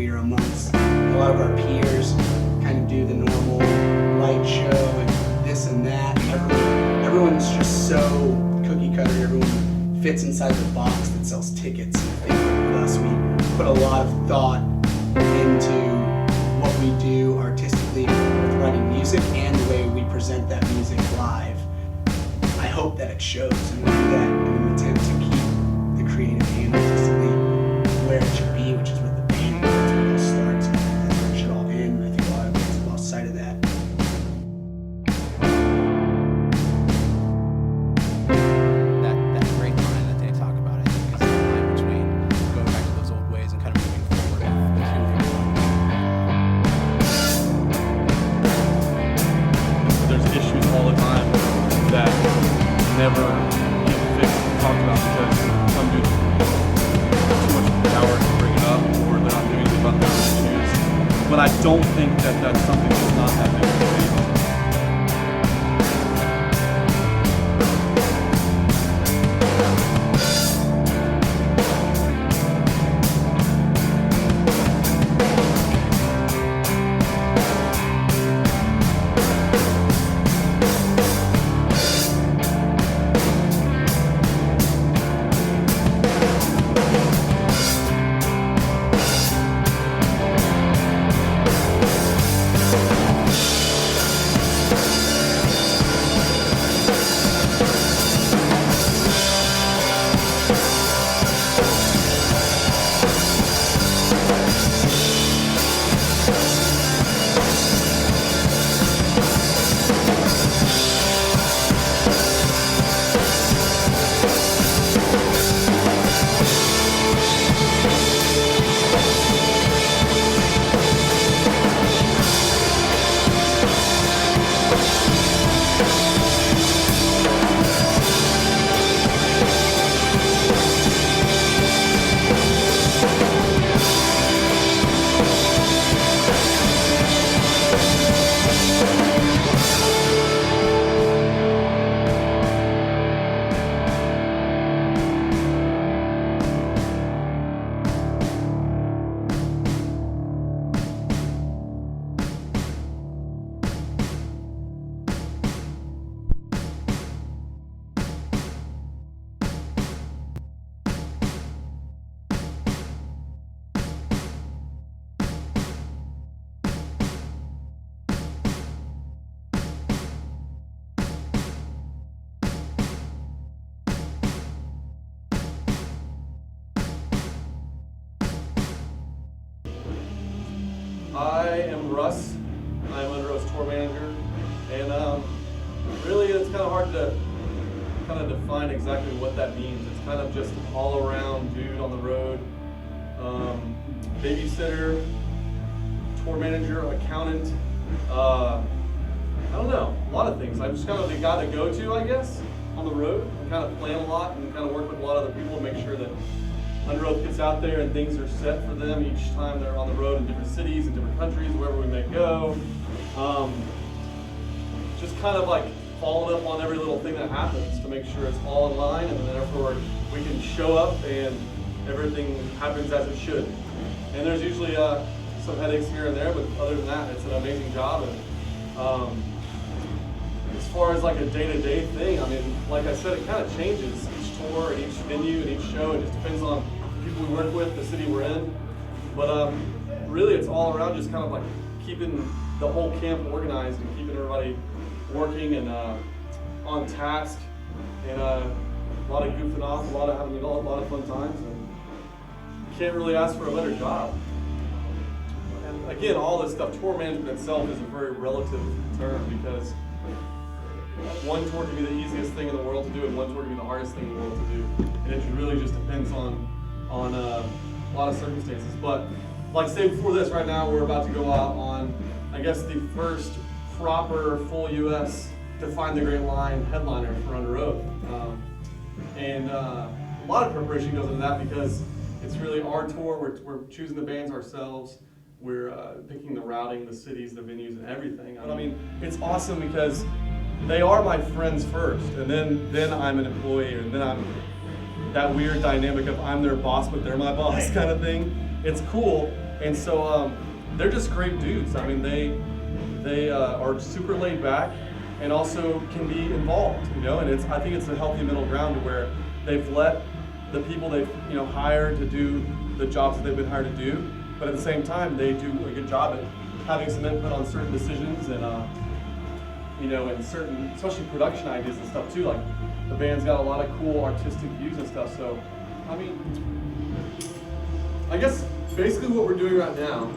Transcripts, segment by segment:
we are amongst a lot of our peers, kind of do the normal light show and this and that. Everyone's just so cookie cutter. Everyone fits inside the box that sells tickets. I think with us, we put a lot of thought into what we do artistically with writing music and the way we present that music live. I hope that it shows, and we do that in an attempt to keep the creative and artistically where it should be, which is with the band. That's where it all starts, and that's where it should all end. I think a lot of us have lost sight of that. That great line that they talk about, I think, is the line between going back to those old ways and kind of moving forward with who we are. There's issues all the time that never get fixed and talked about because some dudes have too much power to bring it up, or they're not doing anything about those issues. But I don't think that that's something that's not that big of a deal. I am Russ. I'm Underoath's tour manager, and really it's kind of hard to kind of define exactly what that means. It's kind of just all around dude on the road, babysitter, tour manager, accountant, I don't know, a lot of things. I'm just kind of the guy to go to, I guess, on the road and kind of plan a lot and kind of work with a lot of other people to make sure that Underoath gets out there and things are set for them each time they're on the road in different cities and different countries, wherever we may go. Just kind of like following up on every little thing that happens to make sure it's all in line, and then therefore we can show up and everything happens as it should. And there's usually some headaches here and there, but other than that, it's an amazing job. And as far as like a day-to-day thing, I mean, like I said, it kind of changes each tour and each venue and each show. It just depends on people we work with, the city we're in. But really, it's all around just kind of like keeping the whole camp organized and keeping everybody working and on task, and a lot of goofing off, a lot of having a lot of fun times, and you can't really ask for a better job. And again, all this stuff, tour management itself is a very relative term, because one tour can be the easiest thing in the world to do, and one tour can be the hardest thing in the world to do. And it really just depends on a lot of circumstances. But like say before this, right now we're about to go out on, I guess, the first proper full U.S. Define the Great Line headliner for Underoath. And a lot of preparation goes into that, because it's really our tour. We're choosing the bands ourselves. We're picking the routing, the cities, the venues, and everything. I mean, it's awesome because they are my friends first, and then I'm an employee, and then I'm that weird dynamic of I'm their boss, but they're my boss kind of thing. It's cool, And so they're just great dudes. I mean, they are super laid back and also can be involved, you know. And I think it's a healthy middle ground to where they've let the people they've hired to do the jobs that they've been hired to do, but at the same time they do a good job at having some input on certain decisions and and certain, especially production ideas and stuff too. Like the band's got a lot of cool artistic views and stuff. So, I mean, I guess basically what we're doing right now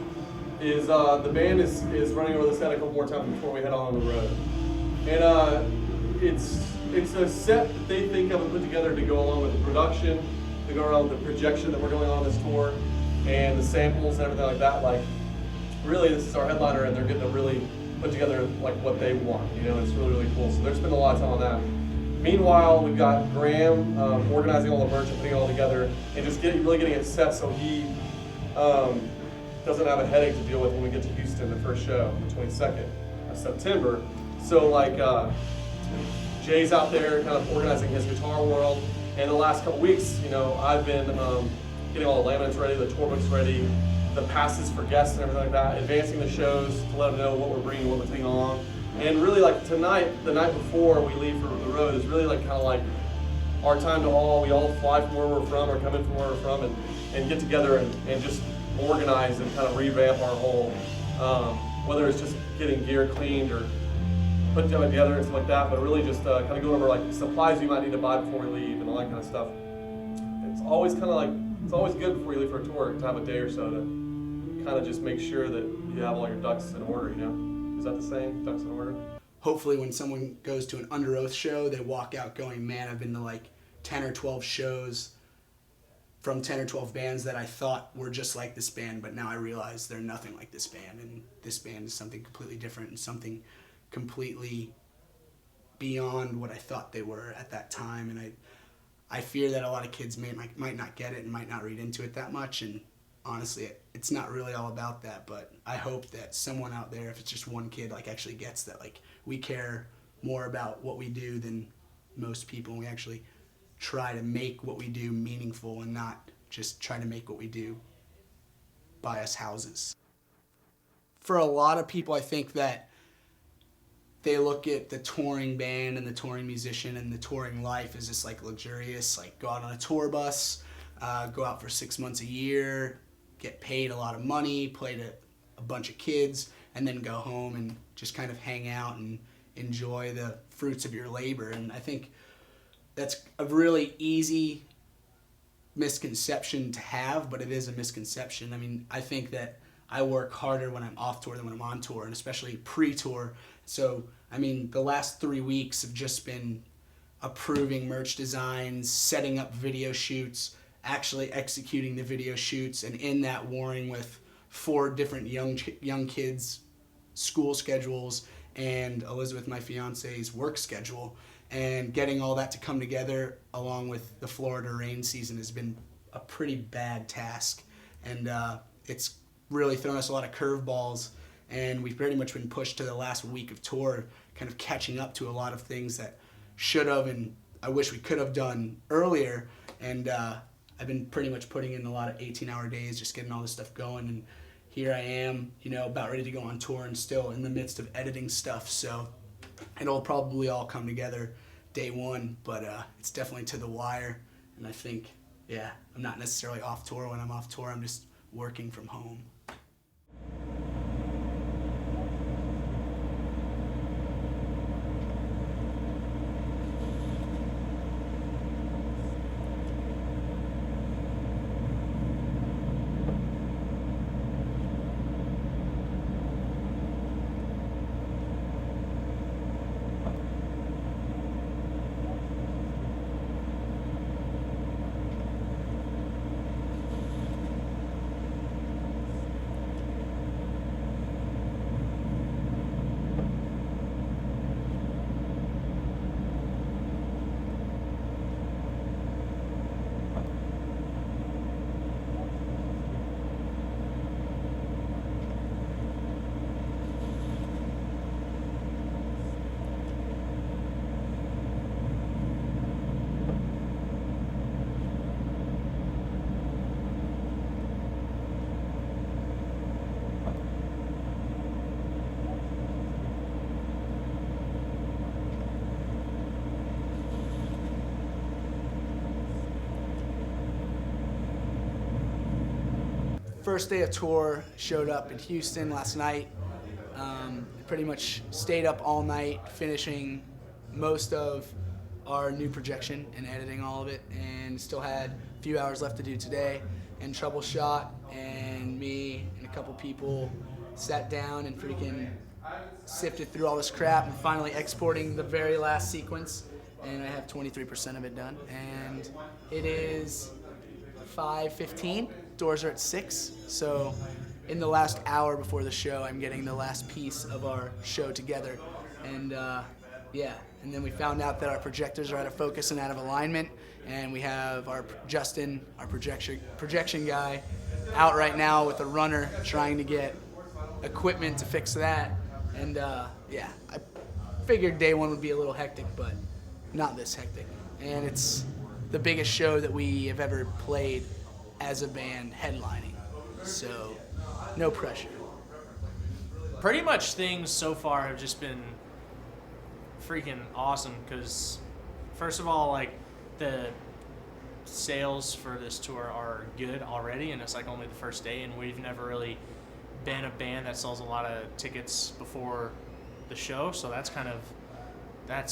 is the band is running over the set a couple more times before we head on the road. And it's a set that they think of and put together to go along with the production, to go around with the projection that we're going on this tour, and the samples and everything like that. Like, really, this is our headliner, and they're getting to really put together like what they want. It's really, really cool. So they're spending a lot of time on that. Meanwhile, we've got Graham organizing all the merch and putting it all together, and just really getting it set so he doesn't have a headache to deal with when we get to Houston, the first show, the 22nd of September. So like Jay's out there kind of organizing his guitar world, and the last couple weeks, I've been getting all the laminates ready, the tour books ready, the passes for guests and everything like that, advancing the shows to let them know what we're bringing, what we're taking along. And really, like tonight, the night before we leave for the road, is really like kind of like our time to we all fly from where we're from or come in from where we're from and get together and just organize and kind of revamp our whole, whether it's just getting gear cleaned or putting it together and stuff like that, but really just kind of going over like supplies you might need to buy before we leave and all that kind of stuff. It's always kind of like, it's always good before you leave for a tour to have a day or so to kind of just make sure that you have all your ducks in order, Is that the saying, ducks in order? Hopefully when someone goes to an Underoath show, they walk out going, man, I've been to like 10 or 12 shows from 10 or 12 bands that I thought were just like this band, but now I realize they're nothing like this band, and this band is something completely different and something completely beyond what I thought they were at that time. And I fear that a lot of kids might not get it and might not read into it that much, and honestly, it's not really all about that, but I hope that someone out there, if it's just one kid, like actually gets that, like, we care more about what we do than most people, and we actually try to make what we do meaningful and not just try to make what we do buy us houses. For a lot of people, I think that they look at the touring band and the touring musician and the touring life as just like luxurious, like go out on a tour bus, go out for 6 months a year, get paid a lot of money, play to a bunch of kids, and then go home and just kind of hang out and enjoy the fruits of your labor. And I think that's a really easy misconception to have, but it is a misconception. I mean, I think that I work harder when I'm off tour than when I'm on tour, and especially pre-tour. So, I mean, the last 3 weeks have just been approving merch designs, setting up video shoots, actually executing the video shoots, and in that warring with 4 different young kids' school schedules and Elizabeth, my fiance's, work schedule, and getting all that to come together along with the Florida rain season has been a pretty bad task, and it's really thrown us a lot of curveballs, and we've pretty much been pushed to the last week of tour, kind of catching up to a lot of things that should have and I wish we could have done earlier. And I've been pretty much putting in a lot of 18-hour days, just getting all this stuff going, and here I am, about ready to go on tour and still in the midst of editing stuff. So it'll probably all come together day one, but it's definitely to the wire. And I think, I'm not necessarily off tour. When I'm off tour, I'm just working from home. first day of tour, showed up in Houston last night. Pretty much stayed up all night finishing most of our new projection and editing all of it, and still had a few hours left to do today. And Troubleshot and me and a couple people sat down and freaking sifted through all this crap and finally exporting the very last sequence, and I have 23% of it done. And it is 5:15. Doors are at 6, so in the last hour before the show, I'm getting the last piece of our show together. And and then we found out that our projectors are out of focus and out of alignment, and we have our Justin, our projection guy, out right now with a runner trying to get equipment to fix that. And I figured day one would be a little hectic, but not this hectic. And it's the biggest show that we have ever played as a band headlining, so no pressure. Pretty much things so far have just been freaking awesome because, first of all, like, the sales for this tour are good already, and it's like only the first day, and we've never really been a band that sells a lot of tickets before the show, so that's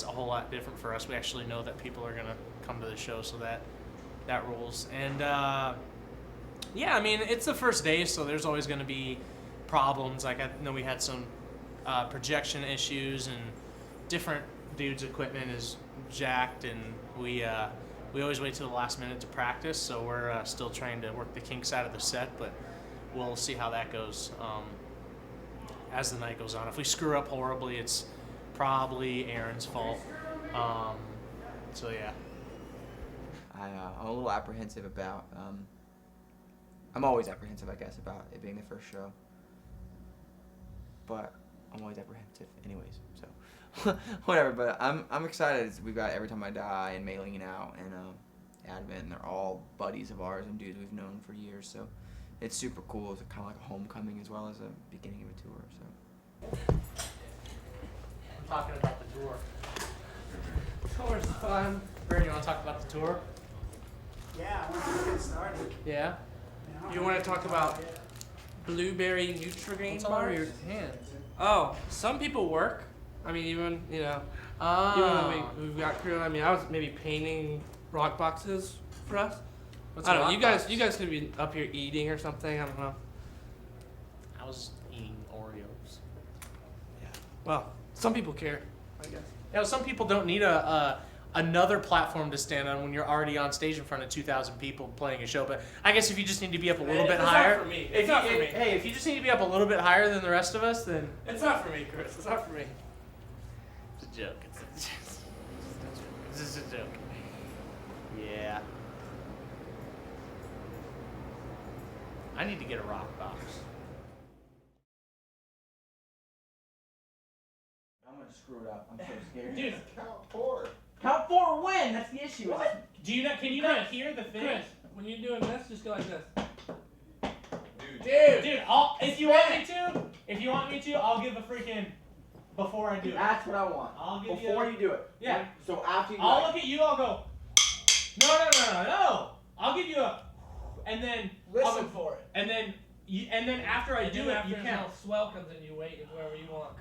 a whole lot different for us. We actually know that people are gonna come to the show, so that rules. And I mean, it's the first day, so there's always gonna be problems. Like, I know we had some projection issues, and different dudes' equipment is jacked, and we always wait till the last minute to practice, so we're still trying to work the kinks out of the set, but we'll see how that goes as the night goes on. If we screw up horribly, it's probably Aaron's fault. So yeah. I'm a little apprehensive about, I'm always apprehensive, I guess, about it being the first show. But I'm always apprehensive anyways, so whatever. But I'm excited. We've got Every Time I Die and Mailing It Out and Advent, and they're all buddies of ours and dudes we've known for years, so it's super cool. It's kind of like a homecoming as well as a beginning of a tour, so. I'm talking about the tour. Tour's fun. Brandon, you want to talk about the tour? Yeah, I want to get started. Yeah? You want to talk about blueberry Nutrigrain What's all over your bars? hands? Oh, some people work. I mean, even even when we've got crew. I mean, I was maybe painting rock boxes for us. What's I a don't know. rock box? You guys could be up here eating or something. I don't know. I was eating Oreos. Well, some people care, I guess. Yeah, some people don't need another platform to stand on when you're already on stage in front of 2,000 people playing a show. But I guess if you just need to be up a little bit It's higher, not for me. If It's not you, for me. Hey, if you just need to be up a little bit higher than the rest of us, then It's not for me, Chris. It's not for me. it's a joke. It's just a joke. Yeah. I need to get a rock box. I'm gonna screw it up. I'm so scared. Dude, Count 4 when? That's the issue. do you not? Can you not hear the thing? Chris, when you're doing this, just go like this. Dude, if you want me to, I'll give a freaking before I do it. That's what I want. I'll give Before you. you do it. Yeah. So after you do I'll it. look at you. I'll go. No. I'll give you a, and then Listen for it. and then after I do it, you count. Swell comes in, you wait wherever you want.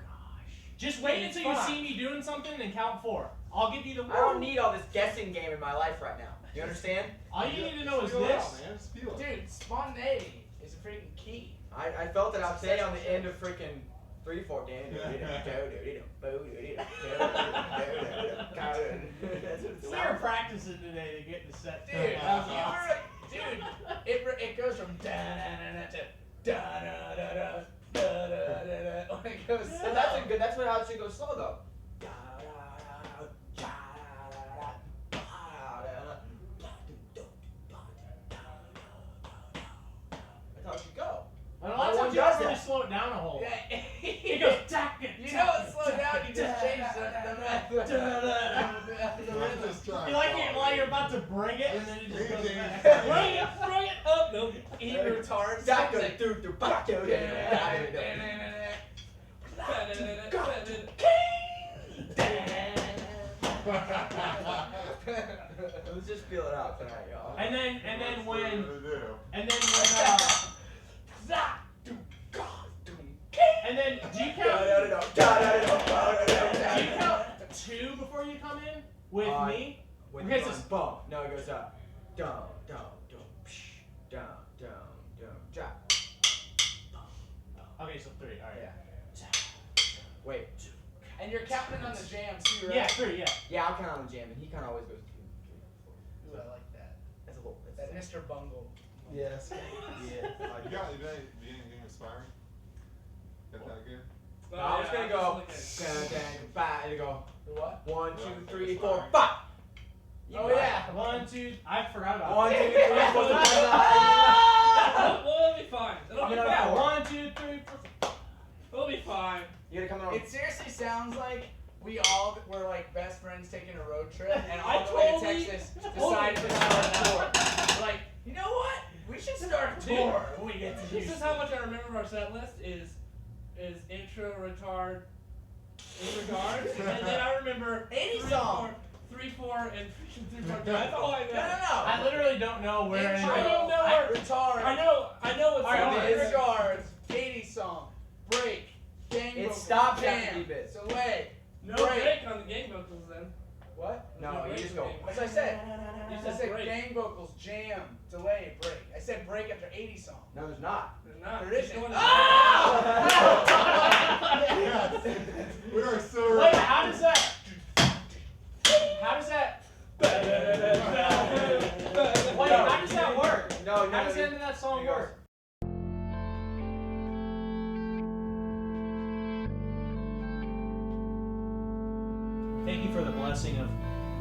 Just wait It's until you fun. see me doing something and count 4. I'll give you the. I don't need all this guessing game in my life right now. You understand? All you need to know is this. Dude, spontaneity is a freaking key. I felt it out today on the end of freaking 3/4 game. We were practicing today to get the set. Dude, it goes from da da da da to da da da da da da da da. It goes. So that's how it should go slow though. That's how it should go. And a lot of times you don't really slow it down a whole lot. It goes tack it. You know it slow down, you just change You like it while you're about to bring it, and then it just goes back. Bring it up. No, he retards. Let's just feel it out tonight, y'all. And then when Do you count 2 before you come in with me? With Okay, the so bump. No, it goes up. Down, down, down, psh, down, down, down, drop. Okay, so 3. All right. Yeah. Wait. And you're counting on the jams too, right? Yeah, 3. Yeah. Yeah, I'll count on the jam, and he kind of always goes 2, 3, 4. Ooh, I like that. That's a little. That Mr. Bungle. Yes. You got anything inspiring? Got that good? No, I'm just gonna go. Goodbye. And go. What? 1, 2, 3, 4, 5. Oh yeah. 1, 2. I forgot about 1, 2, 3, 4. We'll be fine. It'll be fine. 1, 2, 3, 4. We'll be fine. You gotta come on. It seriously sounds like we all were like best friends taking a road trip, and I on the way to totally- Texas decided to start a tour. We're like, you know what? We should start a tour when we get to This Houston. is how much I remember our set list is intro, retard, in regards, and then I remember 80 3, song. 4, 3, 4, and 3, 4. That's all I know. No. I literally don't know where. Intro, I don't know where- retard. I know what's Alright, on okay, it. Disregards, 80 song, break, gang It vocals, stops jam, after D-bit. delay. No break. break on the gang vocals then. What? No, you just go. That's what I said. You I said said break. gang vocals, jam, delay, break. I said break after 80 song. No, there's not. They're not. There isn't. Going to- We are so Wait, how does that? How does that? Wait, how does that work? No, How does the end of that song work? Thank you for the blessing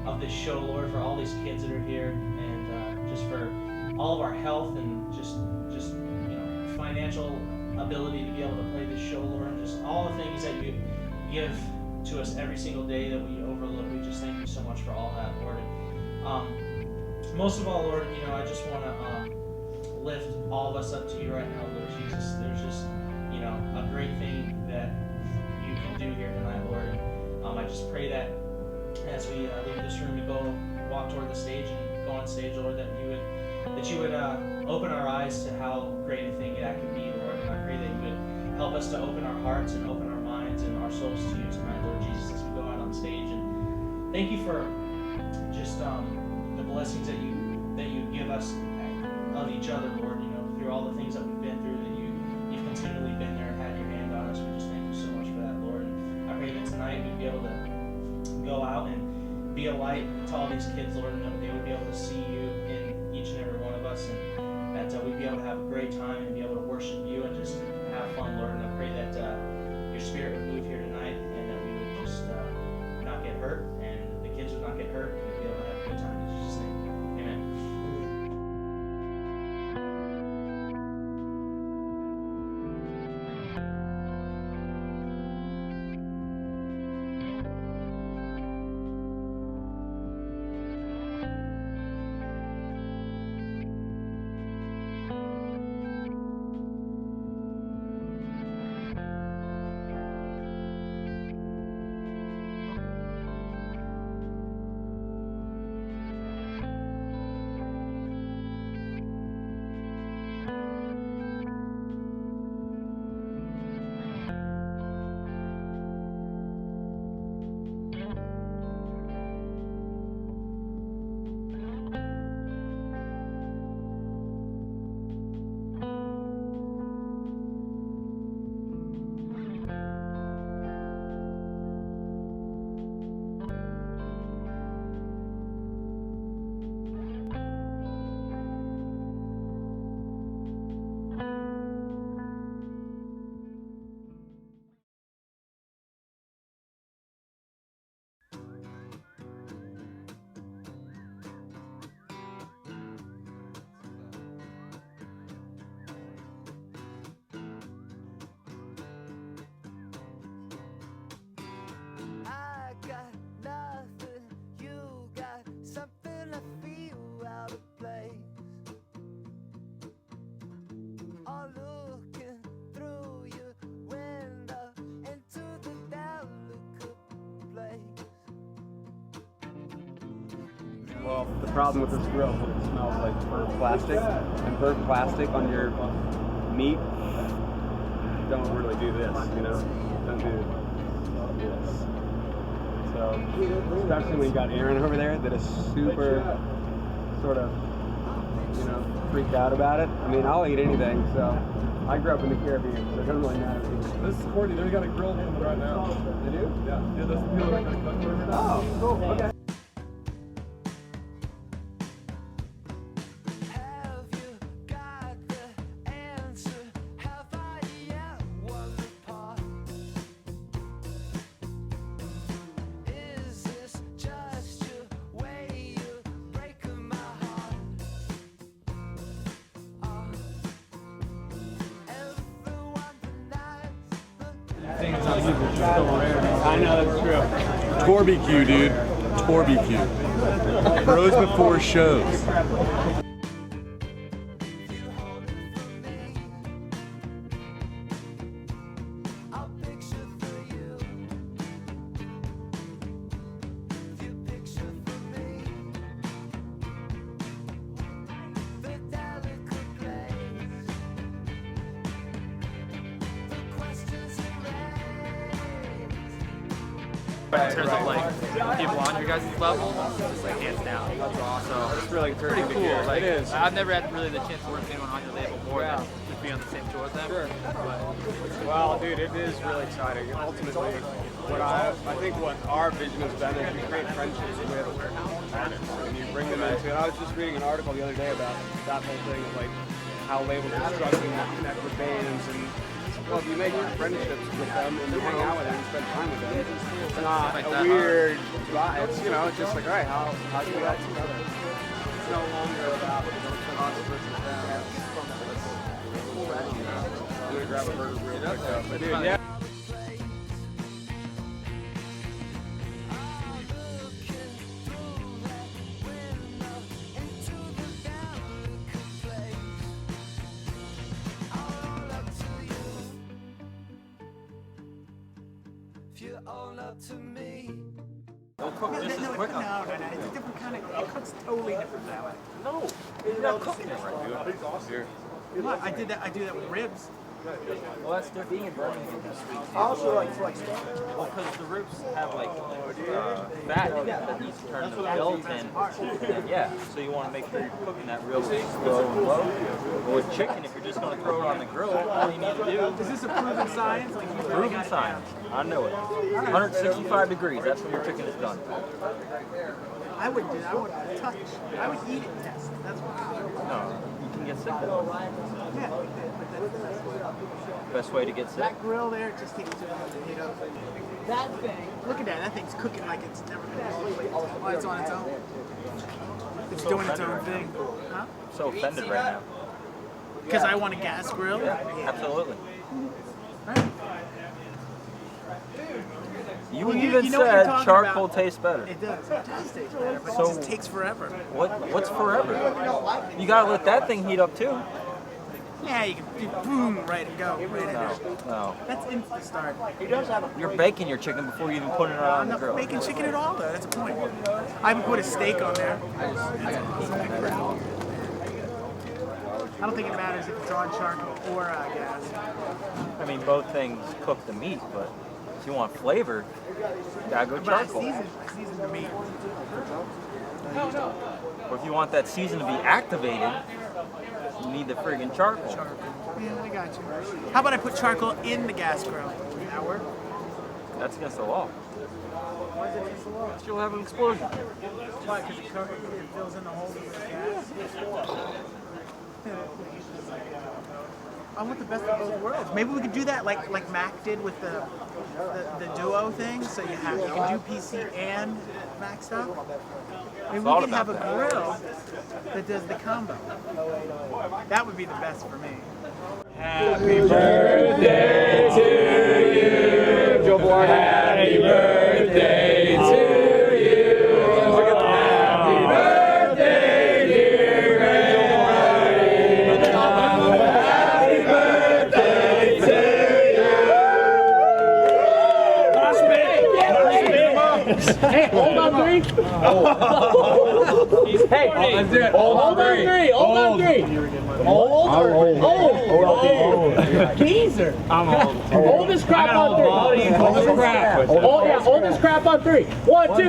of this show, Lord, for all these kids that are here, and just for all of our health and just financial ability to be able to play this show, Lord, and just all the things that you give to us every single day that we overlook. We just thank you so much for all that, Lord. And, most of all, Lord, I just want to lift all of us up to you right now, Lord Jesus. There's just a great thing that you can do here tonight, Lord. And, I just pray that as we leave this room to go walk toward the stage and go on stage, Lord, that you would open our eyes to how great a thing that can be, Lord. And I pray that you would help us to open our hearts and open our minds and our souls to you tonight, Lord Jesus, as we go out on stage. And thank you for just the blessings that you give us of each other, Lord. Through all the things that we've been through, that you've continually been there and had your hand on us. We just thank you so much for that, Lord. And I pray that tonight we'd be able to go out and be a light to all these kids, Lord, and that they would be able to see you in each and every one of us, and that we'd be able to have a great time and be able to worship you and just have fun, Lord. And I pray that your spirit would move here tonight, and that we would just not get hurt, and the kids would not get hurt, and we'd be able to have a good time in Jesus' name. Amen. I got nothing, you got something I feel out of place. All looking through your window into the delicate place. Well, the problem with this grill is it smells like burnt plastic, and burnt plastic on your meat don't really do this, something, dude. Yes. So, especially when you got Aaron over there that is super sort of, you know, freaked out about it. I mean, I'll eat anything, so I grew up in the Caribbean, so it doesn't really matter to me. This is Courtney. They got a grill coming right now. They do? Yeah. Yeah, that's the people that are going to cook whatever. Oh, cool. Okay. Have you got the answer? Have I yet won the part? Is this just your way of breaking my heart? Everyone denies the I know that's true. Torbq, dude. Torbq. Bros before shows. I'll picture for you. If you picture for me, the delicate place, the questions it In terms of like people on your guys' level, just like hands down. That's awesome. So It's really pretty terrific cool. here. Like, It is. I've never had really the chance to work with anyone on your label more than just being on the same tour with them. Sure. But Well, dude, it is really exciting. Ultimately, I think what our vision has been is we create friendships with artists and you bring them into it. I was just reading an article the other day about that whole thing of like how labels are struggling to connect with bands and well, if you make friendships with them and you hang out with them and spend time with them, it's not Like a that, weird vibe. It's, you know, it's just like, all right, how do we add together? It's no longer about us versus them. I'm gonna grab a burger real quick though. But dude, yeah. you own up to me. Don't cook just as quick. No, it's a different kind of, it cooks totally different that way. No, you're not cooking it right, dude. What? I do that with ribs. Well, that's different. Being Birmingham has sweet too. Also, like Well, because the ribs have like fat in it that needs to turn into gelatin. And yeah, so you want to make sure you're cooking that real slow and low. But with chicken, if you're just going to throw it on the grill, all you need to do is this a proven science? Like you really proven science. I know it. 165 degrees. That's when your chicken is done. I would do. I would touch. I would eat it test. That's what I would do. No, you can get sick. Yeah, but that's the best way. Best way to get sick. That grill there, it just takes too long to heat up. That thing. Look at that. That thing's cooking like it's never been cooked. Oh, it's on its own. It's doing its own thing. Huh? So offended right now. Because I want a gas grill. Yeah, absolutely. You Well, even you know what you're said talking charcoal about. tastes better. It does. It does taste better, but So- it just takes forever. What's forever? You gotta let that thing heat up too. Yeah, you can do boom, right and go. Right in there. No. That's instant start. You're baking your chicken before you even put it on I'm the not grill. making chicken at all, though. That's the point. I haven't put a steak on there. I don't think it matters if it's on charcoal or gas. I mean, both things cook the meat, but if you want flavor, you gotta go But charcoal. I season the meat. Or if you want that season to be activated, you need the friggin' charcoal. Yeah, I got you. How about I put charcoal in the gas grill? Does that work? That's against the law. Why is it against the law? You'll have an explosion. Why? Because it fills in the hole with the gas? I want the best of both worlds. Maybe we could do that like Mac did with the duo thing. So you can do PC and Mac stuff. Maybe we could have a grill that does the combo. That would be the best for me. Happy birthday to you, Joe Blarney. Happy birthday to you. Happy birthday, dear Grandma. Happy birthday to you. Hey, hold on three. Hey, hold on three. Hold on three. Old or old? Geezer. I'm old. Oldest crap on three. Oldest crap. Oh yeah, oldest crap on three. 1, 2, 3.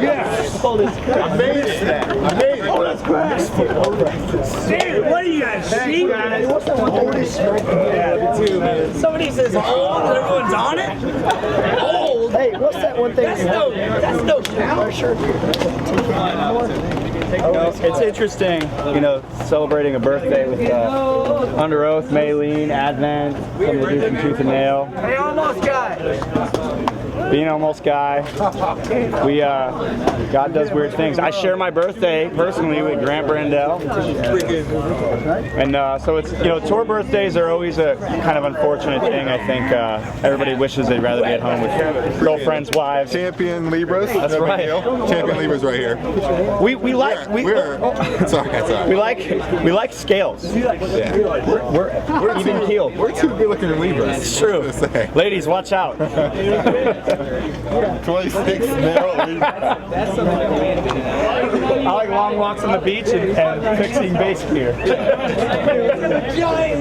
Yes. Oldest crap. I made it. Oldest crap. Dude, what do you guys see? What's the oldest crap? Yeah, me too, man. Somebody says old and everyone's on it. Old. Hey, what's that one thing? That's no count. It's interesting, you know, celebrating a birthday with Underoath, Maylene, Advent, some of the dudes from Tooth and Nail. Hey, almost guy. Being almost guy. We God does weird things. I share my birthday personally with Grant Brandell, and so it's, you know, tour birthdays are always a kind of unfortunate thing. I think everybody wishes they'd rather be at home with girlfriends, wives. Champion Libras. That's right. Champion Libras right here. We like we like scales. Yeah. We're even keeled. We're two good looking Libras. It's true. Ladies, watch out. 26 mil. I like long walks on the beach and fixing bass gear.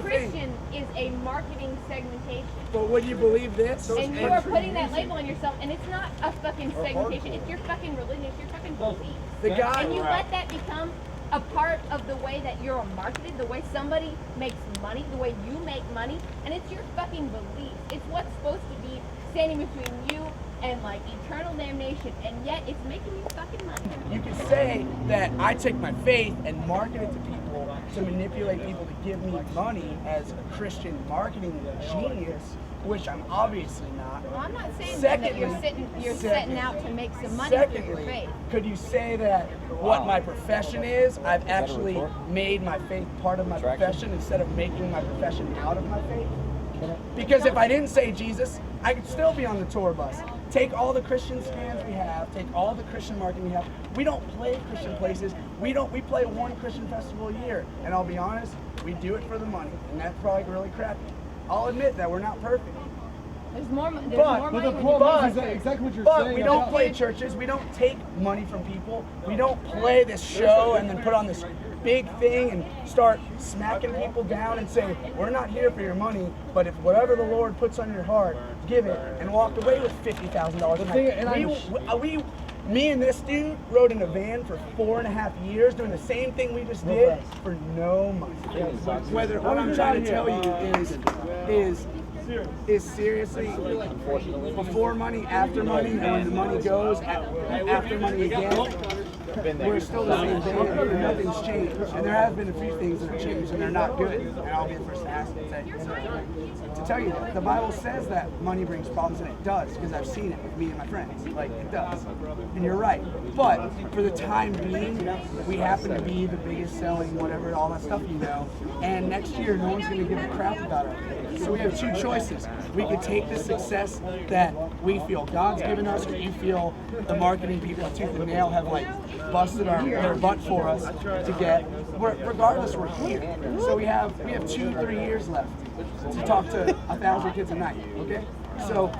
Christian is a marketing segmentation. But would you believe this? And you are putting that label on yourself, and it's not a fucking segmentation. It's your fucking religion. It's your fucking belief. The guy, and you let that become a part of the way that you're marketed, the way somebody makes money, the way you make money, and it's your fucking belief. It's what's supposed to be standing between you and like eternal damnation, and yet it's making you fucking money. you could say that I take my faith and market it to people to manipulate people to give me money as a Christian marketing genius, which I'm obviously not. Well, I'm not saying that you're setting out to make some money through your faith. Could you say that what my profession is, I've actually made my faith part of my profession instead of making my profession out of my faith? Because if I didn't say Jesus, I could still be on the tour bus. Take all the Christian stands we have, take all the Christian marketing we have. We don't play Christian places. We play one Christian festival a year. And I'll be honest, we do it for the money. And that's probably really crappy. I'll admit that we're not perfect. There's more money. But exactly what you're saying. we don't play churches. We don't take money from people. We don't play this show and then put on this big thing and start smacking people down and say, we're not here for your money, but if whatever the Lord puts on your heart, give it, and walk away with $50,000. Me and this dude rode in a van for 4.5 years doing the same thing we just did for no money. What I'm trying to tell you is seriously, before money, after money, and when the money goes, after money again, we're still the same thing, and nothing's changed. And there have been a few things that have changed, and they're not good. And I'll be the first to ask and say, to tell you that. The Bible says that money brings problems, and it does, because I've seen it with me and my friends. Like, it does. And you're right. But for the time being, we happen to be the biggest selling whatever, all that stuff you know. And next year, no one's going to give a crap about it. So we have two choices. We could take the success that we feel God's given us, or you feel the marketing people at Tooth and Nail have like busted their butt for us to get. Regardless, we're here. So we have 2-3 years left to talk to 1,000 kids a night. Okay. So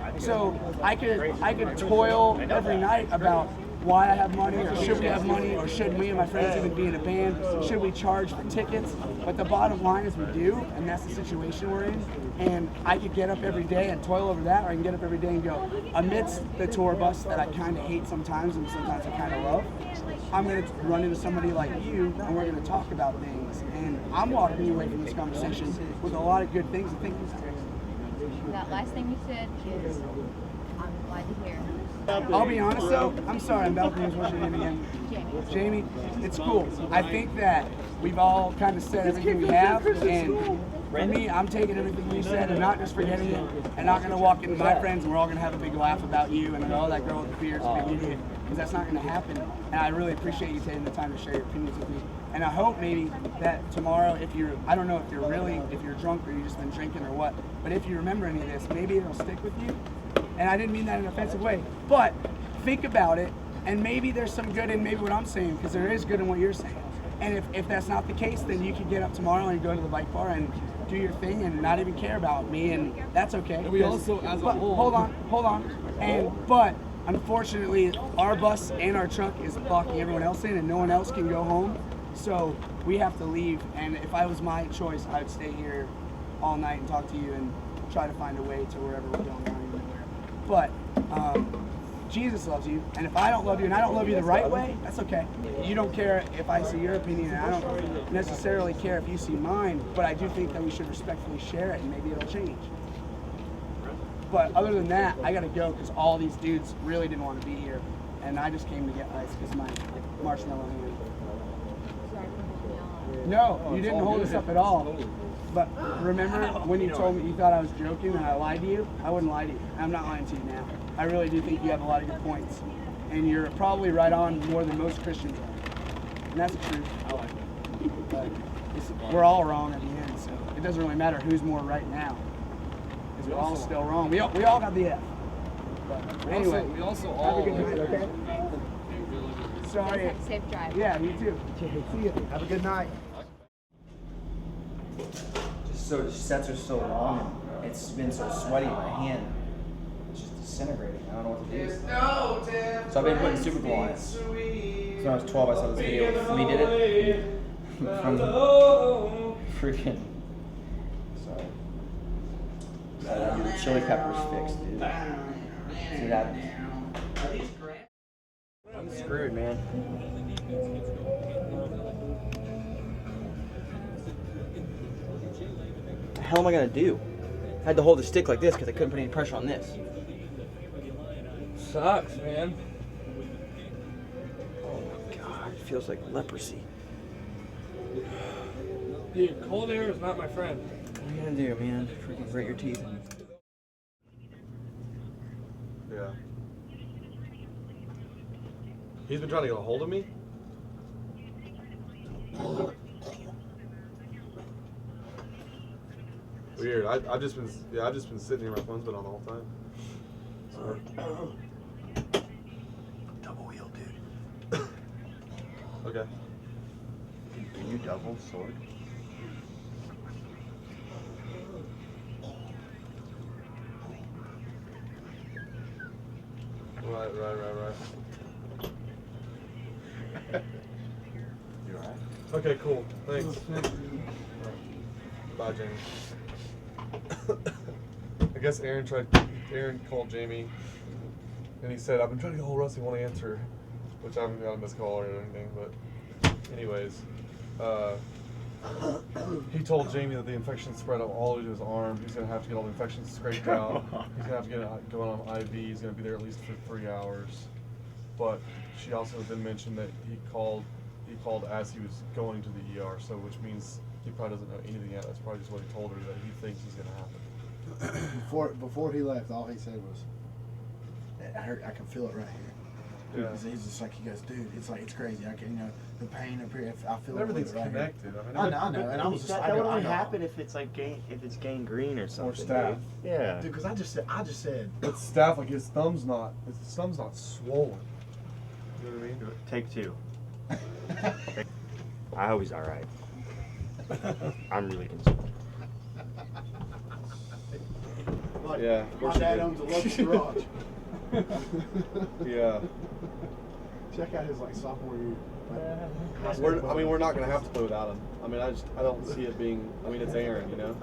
I could toil every night about why I have money, or should we have money, or should me and my friends even be in a band? Should we charge for tickets? But the bottom line is we do, and that's the situation we're in. And I could get up every day and toil over that, or I can get up every day and go, amidst the tour bus that I kind of hate sometimes and sometimes I kind of love, I'm going to run into somebody like you, and we're going to talk about things. And I'm walking away from this conversation with a lot of good things to think about. That last thing you said is, I'm glad to hear. I'll be honest though, I'm sorry, I'm about to use what's your name again? Jamie, it's cool. I think that we've all kind of said everything we have, and for me, I'm taking everything you said and not just forgetting it, and not going to walk into my friends and we're all going to have a big laugh about you and oh, that girl with the beard is a big idiot, because that's not going to happen. And I really appreciate you taking the time to share your opinions with me. And I hope maybe that tomorrow, I don't know if you're drunk or you've just been drinking or what, but if you remember any of this, maybe it'll stick with you. And I didn't mean that in an offensive way, but think about it, and maybe there's some good in maybe what I'm saying, because there is good in what you're saying. And if that's not the case, then you can get up tomorrow and go to the bike bar and do your thing and not even care about me, and that's okay. And we also, as a but whole, hold on, but unfortunately, our bus and our truck is blocking everyone else in, and no one else can go home. So we have to leave. And if I was my choice, I'd stay here all night and talk to you and try to find a way to wherever we're going. I don't even know where. But Jesus loves you, and if I don't love you and I don't love you the right way, that's okay. You don't care if I see your opinion, and I don't necessarily care if you see mine, but I do think that we should respectfully share it, and maybe it'll change. But other than that, I gotta go because all these dudes really didn't want to be here, and I just came to get ice because my marshmallow hand. No, you didn't hold us up at all. But remember when you told me you thought I was joking and I lied to you? I wouldn't lie to you. I'm not lying to you now. I really do think you have a lot of good points. And you're probably right on more than most Christians are. And that's the truth. I like it. But we're all wrong at the end, so it doesn't really matter who's more right now. Because we're all still wrong. We all got the F. But anyway, we also have a good night, okay? Sorry. Have a safe drive. Yeah, you too. See you. Have a good night. So the sets are so long and it's been so sweaty, my hand is just disintegrating. I don't know what to do. So I've been putting super glue on it. So when I was 12, I saw this video where Flea did it from freaking. Sorry. So I do the chili peppers fix, dude. See what happens. I'm screwed, man. What the hell am I gonna do? I had to hold the stick like this because I couldn't put any pressure on this. Sucks, man. Oh my god, it feels like leprosy. Dude, cold air is not my friend. What are you gonna do, man? Freaking grate your teeth. Yeah. He's been trying to get a hold of me? Weird. I've just been sitting here. My phone's been on the whole time. So. Double wheel, dude. Okay. Can you double sword? Right. You alright? Okay, cool. Thanks. Bye, Jamie. I guess Aaron called Jamie, and he said, I've been trying to get a hold of Russ, he won't answer, which I haven't got a missed call or anything, but anyways, he told Jamie that the infection spread up all over his arm. He's going to have to get all the infections scraped out. He's going to have to get it going on IV. He's going to be there at least for 3 hours. But she also did mention that he called as he was going to the ER, so which means he probably doesn't know anything yet. That's probably just what he told her, that he thinks is going to happen. Before he left, all he said was, I can feel it right here. Yeah. He's just like, he goes, dude, it's crazy. I can, the pain up here, I feel everything's it right connected. Here. I know, and I was just, that would only happen if it's like if it's gangrene or something. Or staph. Dude. Yeah. Dude, because I just said. But staph, like his thumb's not swollen. You know what I mean? Take two. I hope he's all right. I'm really concerned. Yeah. My dad owns a local garage. Yeah. Check out his sophomore year. We're not gonna have to play without him. I mean, I don't see it being. I mean, it's Aaron, you know.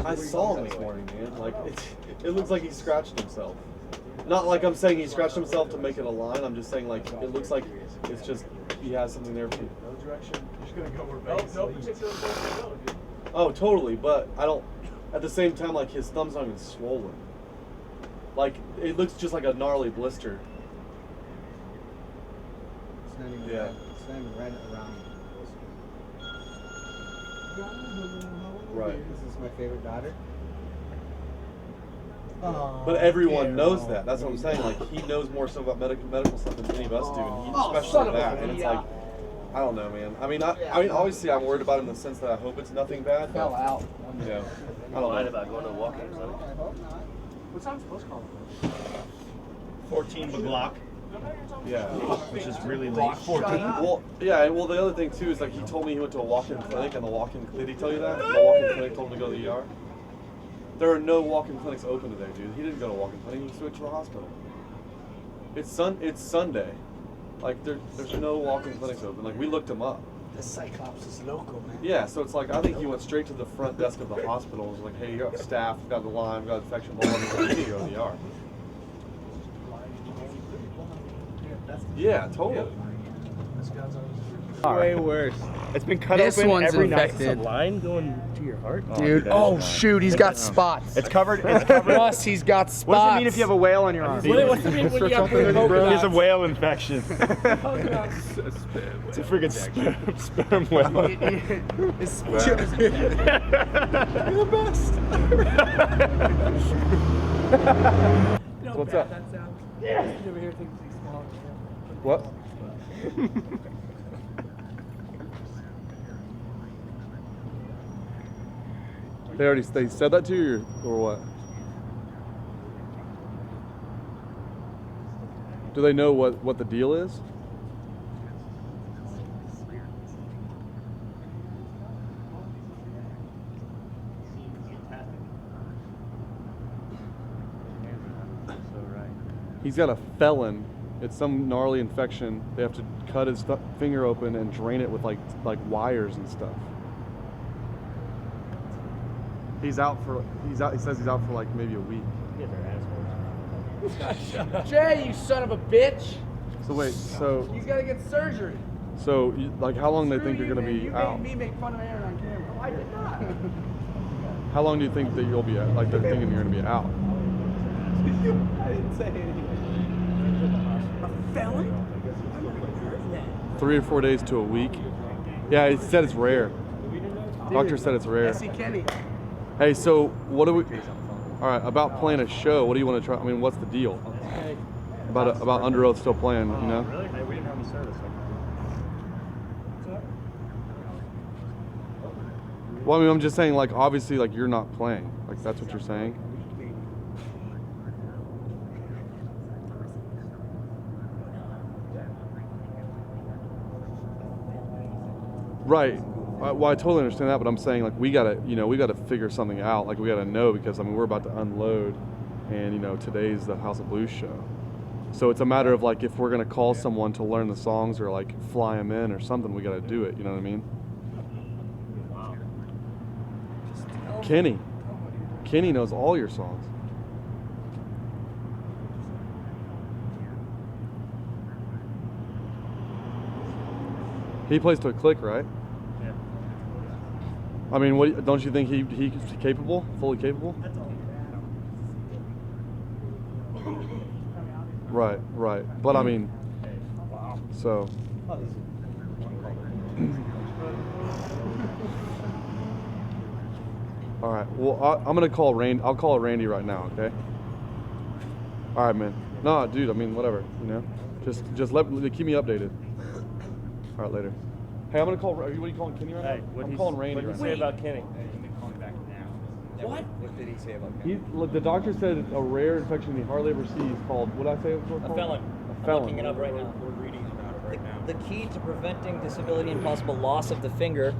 I saw him this morning, man. Like it looks like he scratched himself. Not like I'm saying he scratched himself to make it a line. I'm just saying it looks like it's just he has something there for you. No direction. You're just gonna go where Vegas leads. Oh, totally. But I don't. At the same time, his thumb's not even swollen. It looks just like a gnarly blister. It's not even right around. Right. This is my favorite daughter. But everyone knows that. That's what I'm saying. He knows more stuff about medical stuff than any of us do, and especially that. And it's I don't know, man. I mean, obviously, I'm worried about it in the sense that I hope it's nothing bad. Fell out. You know, I don't know. About going to walk-in or something. What time's post call? 14 McGlock. Yeah. Which is really late. 14. Well, yeah, and well, the other thing too is like he told me he went to a walk-in clinic, and the walk-in did he tell you that? The walk-in clinic told him to go to the ER. There are no walk-in clinics open today, dude. He didn't go to a walk-in clinic. He went to the hospital. It's Sunday. Like there's no walk-in clinics open. Like we looked him up. The Cyclops is local, man. Yeah, so it's like I think he went straight to the front desk of the hospital and was like, "Hey, you got staff, you got the Lyme, you got infection, blah, blah, blah. You need to go to the ER." Yeah, totally. Way worse. It's been cut This open one's every infected. night. Line going to your heart? Dude, oh shoot, he's got spots. It's covered. It's covered. Russ, he's got spots. What does it mean if you have a whale on your arm? What's it mean when you got polka He has a dots? whale infection. It's a freaking sperm whale. His You're the best. What's up? What? They said that to you or what? Do they know what the deal is? He's got a felon. It's some gnarly infection. They have to cut his finger open and drain it with like wires and stuff. He says he's out for like maybe a week. Jay, you son of a bitch. So wait, so You gotta get surgery. like how long do they think you're gonna be You out? made me make fun of Aaron on camera. I did not. How long do you think that you'll be out? Like they're thinking you're gonna be out? I didn't say anything. A felon? 3 or 4 days to a week. Yeah, he said it's rare. Doctor said it's rare. S.E. Kenny. Hey, so what do we? All right, about playing a show. What do you want to try? I mean, what's the deal? About Underoath still playing, you know? Really? Hey, we didn't have any service. Well, I mean, I'm just saying, like, obviously, like, you're not playing. Like, that's what you're saying. Right. Well, I totally understand that, but I'm saying, like, we gotta figure something out. Like, we gotta know because, I mean, we're about to unload, and, you know, today's the House of Blues show. So it's a matter of, like, if we're gonna call someone to learn the songs or, like, fly them in or something, we gotta do it. You know what I mean? Kenny knows all your songs. He plays to a click, right? Yeah. I mean, what don't you think he's capable, fully capable? Right. But I mean, so. All right. Well, I'm gonna call Randy. I'll call Randy right now. Okay. All right, man. No, dude. I mean, whatever. You know, just keep me updated. All right, later. Hey, I'm gonna call. What are you calling Kenny right now? I'm calling Randy right now. What did he say about Kenny? What? What did he say about that? Look, the doctor said it's a rare infection he hardly ever sees called, what did I say it was called? A felon. A felon. I'm looking it up right now. We're reading about it right now. The key to preventing disability and possible loss of the finger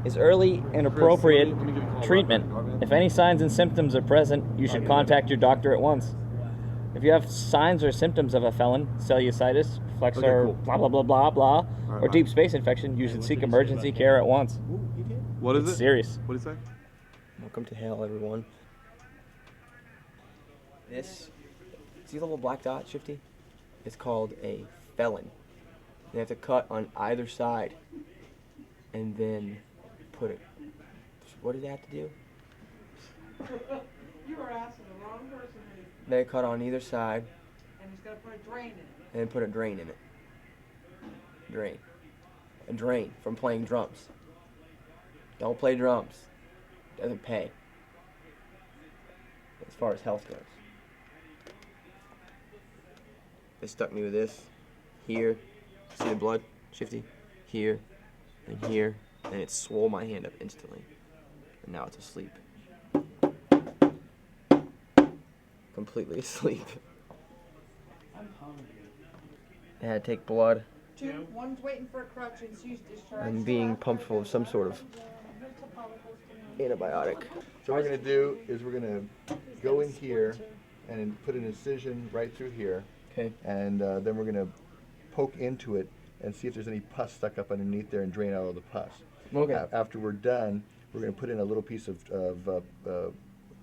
is early and appropriate treatment. If any signs and symptoms are present, you should contact your doctor at once. If you have signs or symptoms of a felon, cellulitis, flexor, blah, blah, blah, blah, blah, or deep space infection, you should seek emergency care at once. What is it? Serious. What did he say? Welcome to hell, everyone. This, see the little black dot, Shifty? It's called a felon. They have to cut on either side and then put it. What did they have to do? You are asking the wrong person. They cut on either side And he's got to put a drain in it. and put a drain in it. Drain. A drain from playing drums. Don't play drums. Doesn't pay. As far as health goes. They stuck me with this. Here. See the blood? Shifty? Here. And here. And it swole my hand up instantly. And now it's asleep. Completely asleep. I'm hungry. They had to take blood. One's waiting for a corrections use discharge. I'm being pumped full of some sort of antibiotic. So what we're going to do is we're going to go in here and put an incision right through here. Okay. And then we're going to poke into it and see if there's any pus stuck up underneath there and drain out all the pus. Okay. After we're done, we're going to put in a little piece of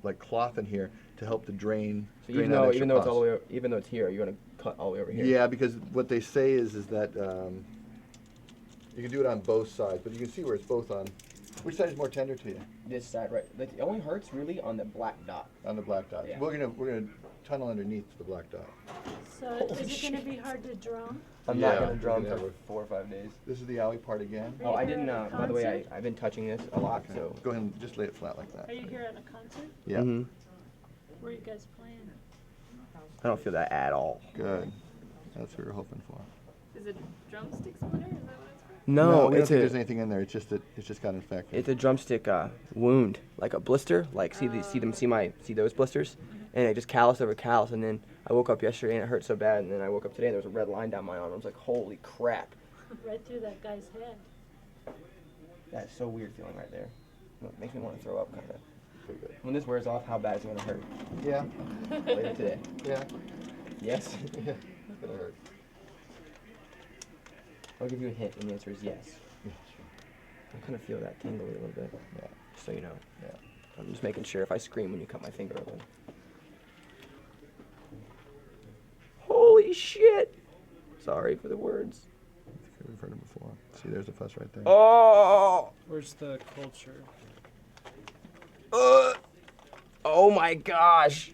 like cloth in here to help to drain. So drain even out though extra it's pus. all the way, even though it's here, you're gonna cut all the way over here. Yeah, because what they say is that you can do it on both sides, but you can see where it's both on. Which side is more tender to you? This side, right? Like, it only hurts really on the black dot. On the black dot. Yeah. We're gonna tunnel underneath the black dot. So is it going to be hard to drum? I'm not gonna drum for 4 or 5 days. This is the alley part again. Oh, I didn't. By the way, I've been touching this a lot, Okay. so. Go ahead and just lay it flat like that. Are you here at a concert? Yeah. Mm-hmm. Where are you guys playing? I don't feel that at all. Good. That's what we were hoping for. Is it drumstick splinter? Is that what it's for? No, we don't it's think there's anything in there. It's just that it's just got infected. It's a drumstick wound, like a blister. Like see those blisters, and it just callus over callus. And then I woke up yesterday and it hurt so bad. And then I woke up today and there was a red line down my arm. I was like, holy crap. Right through that guy's head. That's so weird feeling right there. It makes me want to throw up, kind of. When this wears off, how bad is it gonna hurt? Yeah. Later today. Yeah. Yes. Yeah. It's gonna hurt. I'll give you a hint, and the answer is yes. Yeah, sure. I kind of feel that tingly a little bit. Yeah. Just so you know. Yeah. I'm just making sure if I scream when you cut my finger open. Holy shit! Sorry for the words. We've heard it before. See, there's a fuss right there. Oh! Where's the culture? Oh my gosh!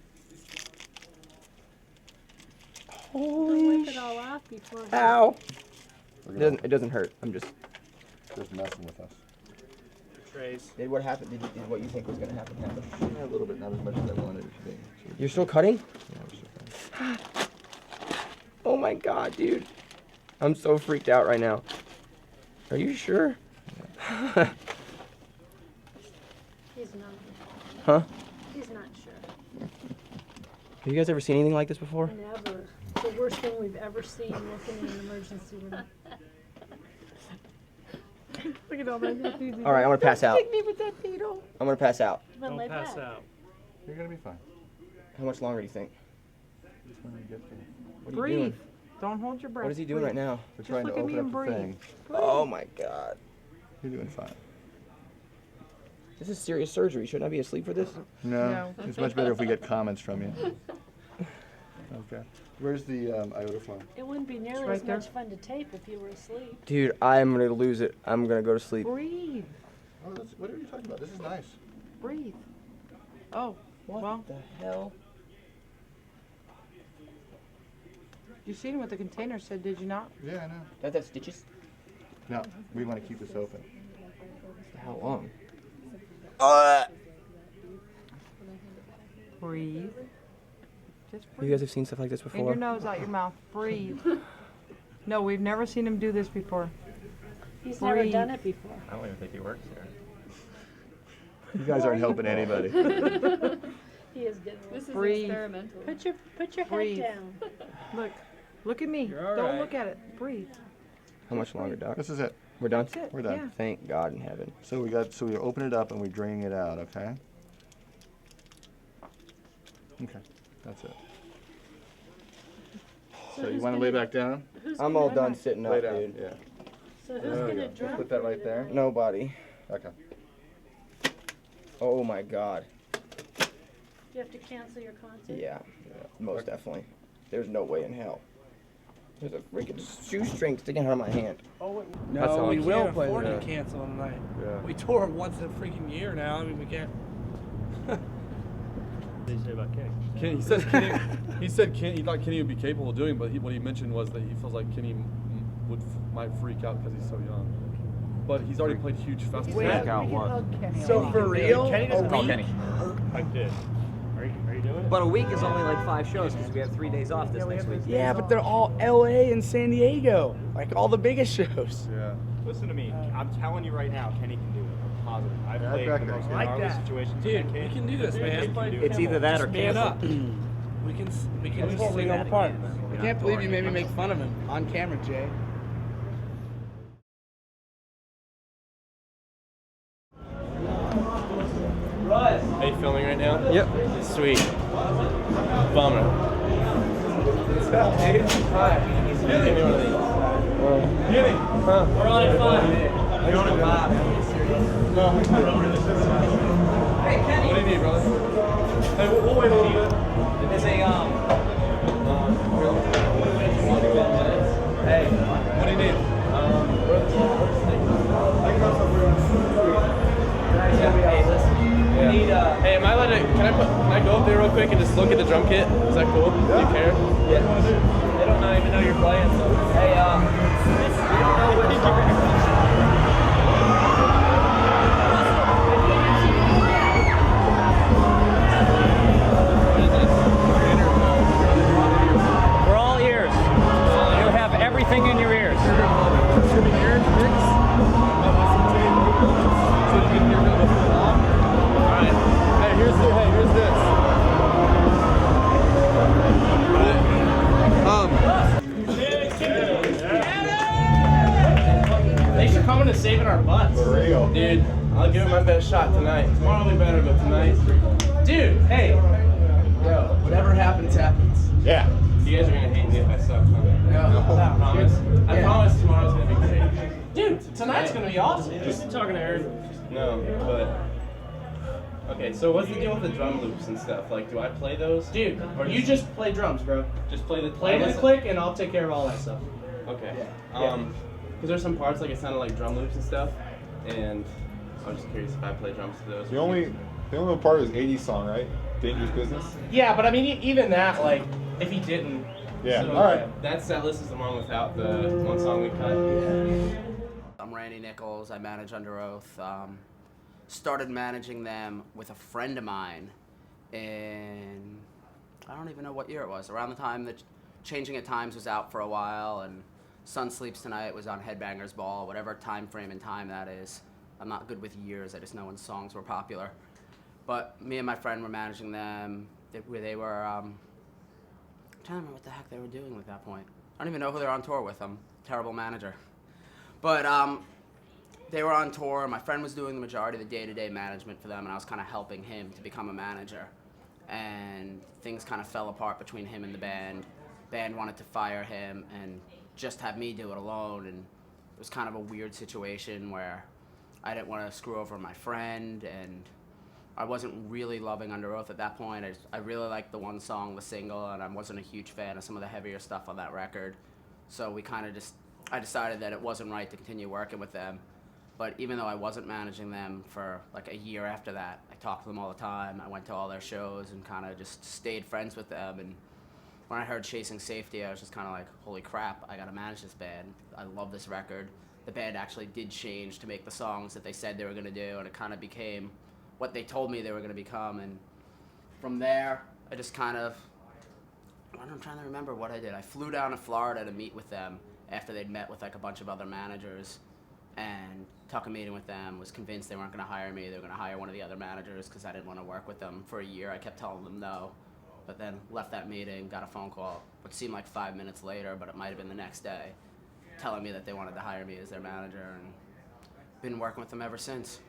Holy Wipe it all off before. Ow! It doesn't hurt. I'm just messing with us. Trays. Did what happened? Did what you think was gonna happen happen? Yeah, a little bit, not as much as I wanted it to be. You're still cutting? Yeah, we're still cutting. Oh my god, dude! I'm so freaked out right now. Are you sure? He's not. Huh? He's not sure. Have you guys ever seen anything like this before? Never. The worst thing we've ever seen working in an emergency room. Look at all my nephews. All right, I'm gonna pass out. Stick me with that needle. I'm gonna pass out. Don't pass out. You're gonna be fine. How much longer do you think? Just when you get there. What are you Breathe. doing? Don't hold your breath. What is he doing Breathe. right now? We're Just trying to look at me open and up the breathe. thing. Oh my god. You're doing fine. This is serious surgery. Shouldn't I be asleep for this? No. It's much better if we get comments from you. Okay. Where's the iodoform? It wouldn't be nearly right as there. much fun to tape if you were asleep. Dude, I'm gonna lose it. I'm gonna go to sleep. Breathe. Oh, what are you talking about? This is nice. Breathe. Oh, well. The hell? You seen what the container said, did you not? Yeah, I know. That's stitches? No, we want to keep this open. How long? Breathe. Just You breathe. guys have seen stuff like this In before? your nose, out your mouth. Breathe. No, we've never seen him do this before. He's never Breathe. done it before. I don't even think he works here. You guys aren't helping anybody. He is getting This is Breathe. experimental. Put your Breathe. head down. Look at me. You're all Don't right. look at it. Breathe. How much longer, Doc? This is it. We're done? That's it. We're done. Yeah. Thank God in heaven. So we open it up and we drain it out, okay? Okay, that's it. So you who's want to lay gonna- back down? Who's I'm gonna- all done sitting Lay up, down, dude. yeah. So who's There we gonna go. Just drum? put that right there. Nobody. Okay. Oh my God. You have to cancel your concert. Yeah, most definitely. There's no way in hell. There's a freaking shoestring sticking out of my hand. Oh, That's no, how we I will can't play afford to it. cancel tonight. Yeah. We tour once a freaking year now. I mean, we can't. What did you say about Kenny? Kenny, he says Kenny, he said Kenny, he thought Kenny would be capable of doing it, but what he mentioned was that he feels like Kenny might freak out because he's so young. But he's already played huge festivals. Freak out what? So for real? Kenny doesn't call week? Kenny. I did. Are you doing it? But a week is only like 5 shows because we have 3 days off this next week. Yeah, but they're all LA and San Diego, like all the biggest shows. Yeah. Listen to me. I'm telling you right now, Kenny can do it. I'm positive. I've played back the there. most I like gnarly that. situations. Dude, with that we kid. can do this, man. He can do It's it. either that or Man cancel. up. We can sing all the parts. I can't believe you made me make fun of him on camera, Jay. Are you filming right now? Yep. Sweet. Bummer. Give me one of these. Huh? We're on it fun. You want to laugh? No. Hey, Kenny. What do you need, brother? Hey, we'll wait a little bit. There's a Hey, what do you need? Hey, listen. We need Hey, am I allowed to? Can I go up there real quick and just look at the drum kit? Is that cool? Do you care? Yeah. They don't even know you're playing, so hey, we're all ears. You have everything in your ears. Here's this. Thanks for coming and saving our butts. For real. Dude, I'll give it my best shot tonight. Tomorrow will be better, but tonight. Dude, hey. Yo, whatever happens, happens. Yeah. You guys are gonna hate me if I suck. Huh? No. I promise. I promise tomorrow's gonna be great. Dude, tonight's gonna be awesome. Just talking to Aaron. No, but. Okay, so what's the deal with the drum loops and stuff? Like, do I play those? Dude, or you just play drums, bro. Just play the click, and I'll take care of all that stuff. Okay. Yeah. Because there's some parts like it sounded like drum loops and stuff, and I was just curious if I play drums to those. The only part is 80s song, right? Dangerous Business. Yeah, but I mean, even that, like, if he didn't. Yeah. So All right. That set list is the one without the one song we cut. I'm Randy Nichols. I manage Underoath. Started managing them with a friend of mine in, I don't even know what year it was, around the time that Changing at Times was out for a while and Sun Sleeps Tonight was on Headbangers Ball, whatever time frame in time that is. I'm not good with years, I just know when songs were popular. But me and my friend were managing them. They were, I'm trying to remember what the heck they were doing at that point. I don't even know who they're on tour with. I'm a terrible manager. But they were on tour. My friend was doing the majority of the day-to-day management for them, and I was kind of helping him to become a manager. And things kind of fell apart between him and the band. Band wanted to fire him and just have me do it alone, and it was kind of a weird situation where I didn't want to screw over my friend, and I wasn't really loving Underoath at that point. I really liked the one song, the single, and I wasn't a huge fan of some of the heavier stuff on that record. So we kind of I decided that it wasn't right to continue working with them. But even though I wasn't managing them for like a year after that, I talked to them all the time. I went to all their shows and kind of just stayed friends with them. And when I heard Chasing Safety, I was just kind of like, holy crap, I got to manage this band. I love this record. The band actually did change to make the songs that they said they were going to do, and it kind of became what they told me they were going to become. And from there, I just kind of, I'm trying to remember what I did. I flew down to Florida to meet with them after they'd met with like a bunch of other managers, and took a meeting with them, was convinced they weren't going to hire me. They were going to hire one of the other managers because I didn't want to work with them for a year. I kept telling them no, but then left that meeting, got a phone call, what seemed like 5 minutes later, but it might have been the next day, telling me that they wanted to hire me as their manager, and been working with them ever since.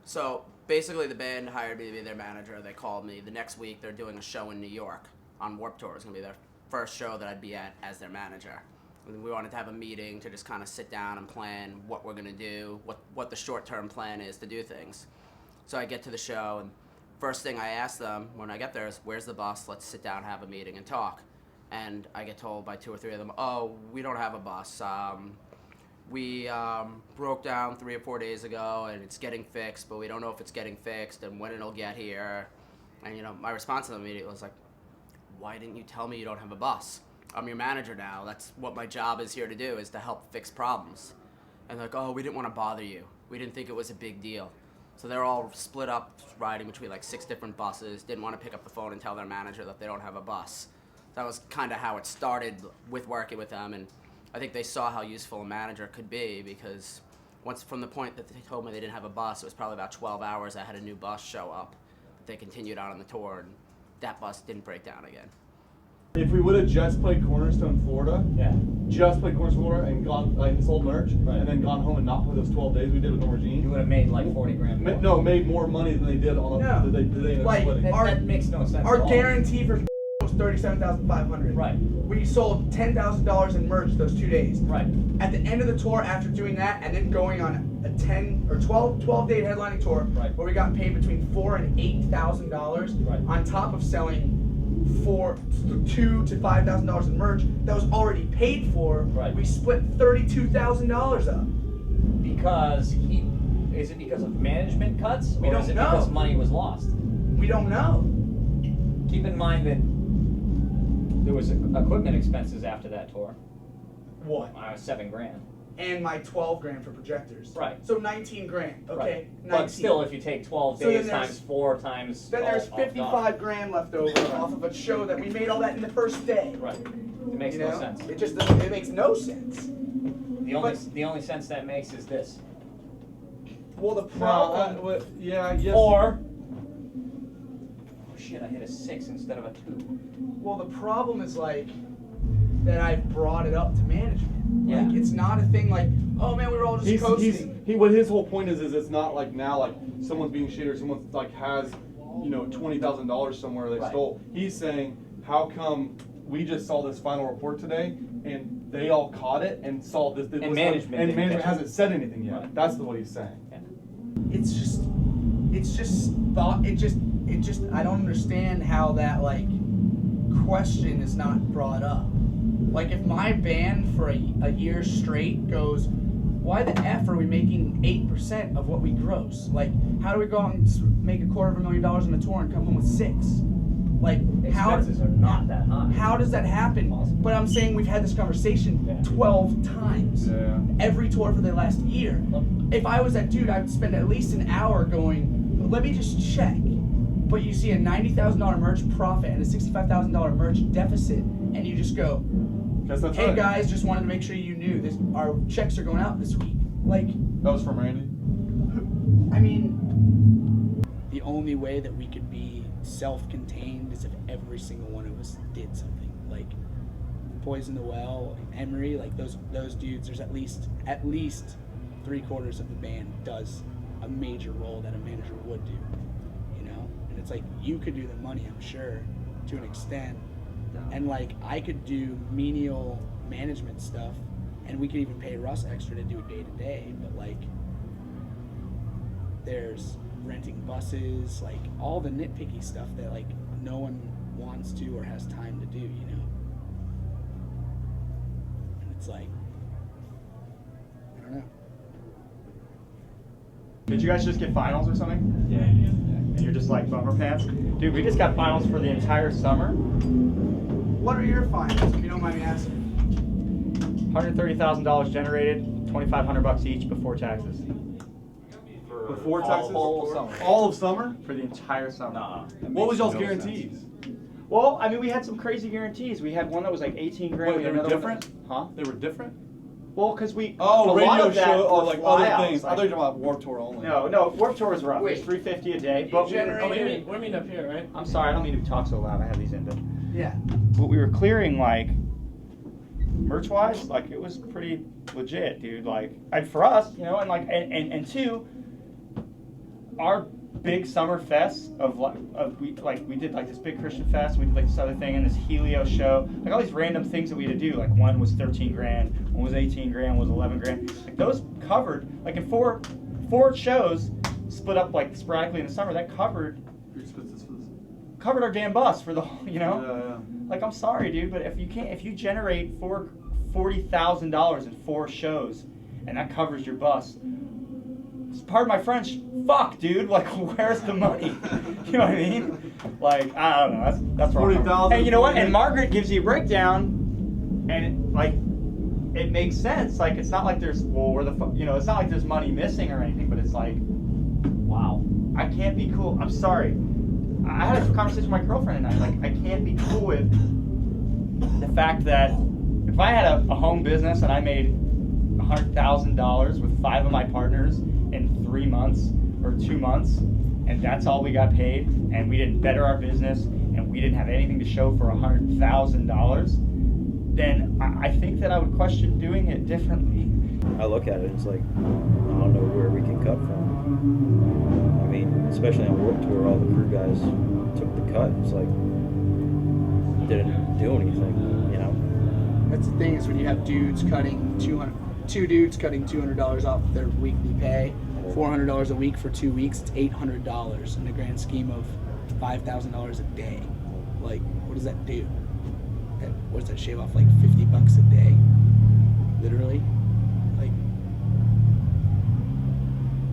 So basically the band hired me to be their manager. They called me. The next week they're doing a show in New York on Warped Tour. It's going to be their first show that I'd be at as their manager. And we wanted to have a meeting to just kind of sit down and plan what we're going to do, what the short-term plan is to do things. So I get to the show, and first thing I ask them when I get there is, where's the bus? Let's sit down, have a meeting, and talk. And I get told by 2 or 3 of them, oh, we don't have a bus. We broke down 3 or 4 days ago, and it's getting fixed, but we don't know if it's getting fixed and when it'll get here. And, you know, my response to them immediately was like, why didn't you tell me you don't have a bus? I'm your manager now. That's what my job is here to do, is to help fix problems. And they're like, oh, we didn't want to bother you. We didn't think it was a big deal. So they're all split up, riding between like 6 different buses, didn't want to pick up the phone and tell their manager that they don't have a bus. That was kind of how it started with working with them, and I think they saw how useful a manager could be, because once from the point that they told me they didn't have a bus, it was probably about 12 hours I had a new bus show up. They continued on the tour, and that bus didn't break down again. If we would have just played Cornerstone, Florida, just played Cornerstone, Florida, and gone like sold merch, and then gone home and not played those 12 days we did with Norma Jean, You would have made like 40 grand more. no, made more money than they did on the they ended up Like, splitting. That makes no sense. Our at all. guarantee for was $37,500. Right. We sold $10,000 in merch those 2 days. Right. At the end of the tour, after doing that, and then going on a 10 or 12 day headlining tour, where we got paid between $4,000 and $8,000, on top of selling $2,000 to $5,000 in merch that was already paid for. Right. We split $32,000 up. Because is it because of management cuts, We or don't is it know. because money was lost? We don't know. Keep in mind that there was equipment expenses after that tour. What? $7 grand. And my 12 grand for projectors. Right. So 19 grand. Okay. Right. 19. But still, if you take 12 So then days there's- times 4 times. Then there's all 55 grand left over off of a show that we made all that in the first day. Right. It makes You no know? sense. It just doesn't. It makes no sense. The only sense that makes is this. Well, the problem. Yes. Or. Oh shit! I hit a 6 instead of a 2. Well, the problem is like that I brought it up to management. Yeah. Like it's not a thing like, oh man, we were all just coasting. What his whole point is it's not like now like someone's being shady or someone like has $20,000 somewhere they stole. He's saying, how come we just saw this final report today and they all caught it and saw this? And management and didn't management catch it. hasn't said anything yet. Right. That's what he's saying. It's just thought. It just. I don't understand how that like question is not brought up. Like if my band for a year straight goes, why the F are we making 8% of what we gross? Like, how do we go out and make $250,000 on a tour and come home with 6? Like, Expenses are not that high. How does that happen? But I'm saying we've had this conversation 12 times. Yeah. Every tour for the last year. If I was that dude, I'd spend at least an hour going, let me just check. But you see a $90,000 merch profit and a $65,000 merch deficit, and you just go, hey right. guys, just wanted to make sure you knew this. Our checks are going out this week. Like that was from Randy. I mean, the only way that we could be self-contained is if every single one of us did something. Like Poison the Well, Emery, like those dudes. There's at least 3/4 of the band does a major role that a manager would do. And it's like you could do the money, I'm sure, to an extent. And like I could do menial management stuff, and we could even pay Russ extra to do day to day. But like, there's renting buses, like all the nitpicky stuff that like no one wants to or has time to do, And it's like, I don't know. Did you guys just get finals or something? Yeah. And you're just like bumper pants? Dude, we just got finals for the entire summer. What are your finals, if you don't mind me asking? $130,000 generated, $2,500 each before taxes. Before taxes? All summer. All of summer? For the entire summer. What was y'all's guarantees? Well, I mean, we had some crazy guarantees. We had one that was like 18 grand. Wait, they were different? Huh? They were different? Well, because we a lot radio of that show or were like other flyouts, things. I thought you were talking about Warped Tour only. No, Warped Tour was rough. Wait. It was $350 a day. But we're meeting up here, right? I'm sorry, I don't mean to talk so loud. I have these in. Yeah. But we were clearing like merch-wise, like it was pretty legit, dude. Like, and for us, and like, and two, our big summer fest we did like this big Christian fest, we did like this other thing and this Helio show, like all these random things that we had to do. Like one was 13 grand, one was 18 grand, one was 11 grand. Like those covered, like in four shows split up like sporadically in the summer, that covered our damn bus for the Yeah. Like I'm sorry, dude, but if you generate $40,000 in 4 shows and that covers your bus, pardon my French, fuck, dude. Like, where's the money? You know what I mean? Like, I don't know. That's wrong. 40,000. And you know what? And Margaret gives you a breakdown, and it makes sense. Like, it's not like there's it's not like there's money missing or anything. But it's like, wow, I can't be cool. I'm sorry. I had a conversation with my girlfriend tonight. Like, I can't be cool with the fact that if I had a home business and I made $100,000 with 5 of my partners in 3 months or 2 months, and that's all we got paid, and we didn't better our business, and we didn't have anything to show for $100,000, then I think that I would question doing it differently. I look at it, it's like, I don't know where we can cut from. I mean, especially on Warped Tour, all the crew guys took the cut. It's like, didn't do anything, you know? That's the thing, is when you have dudes cutting two dudes cutting $200 off their weekly pay, $400 a week for 2 weeks, it's $800 in the grand scheme of $5,000 a day. Like, what does that do? What does that shave off, like $50 a day? Literally? Like,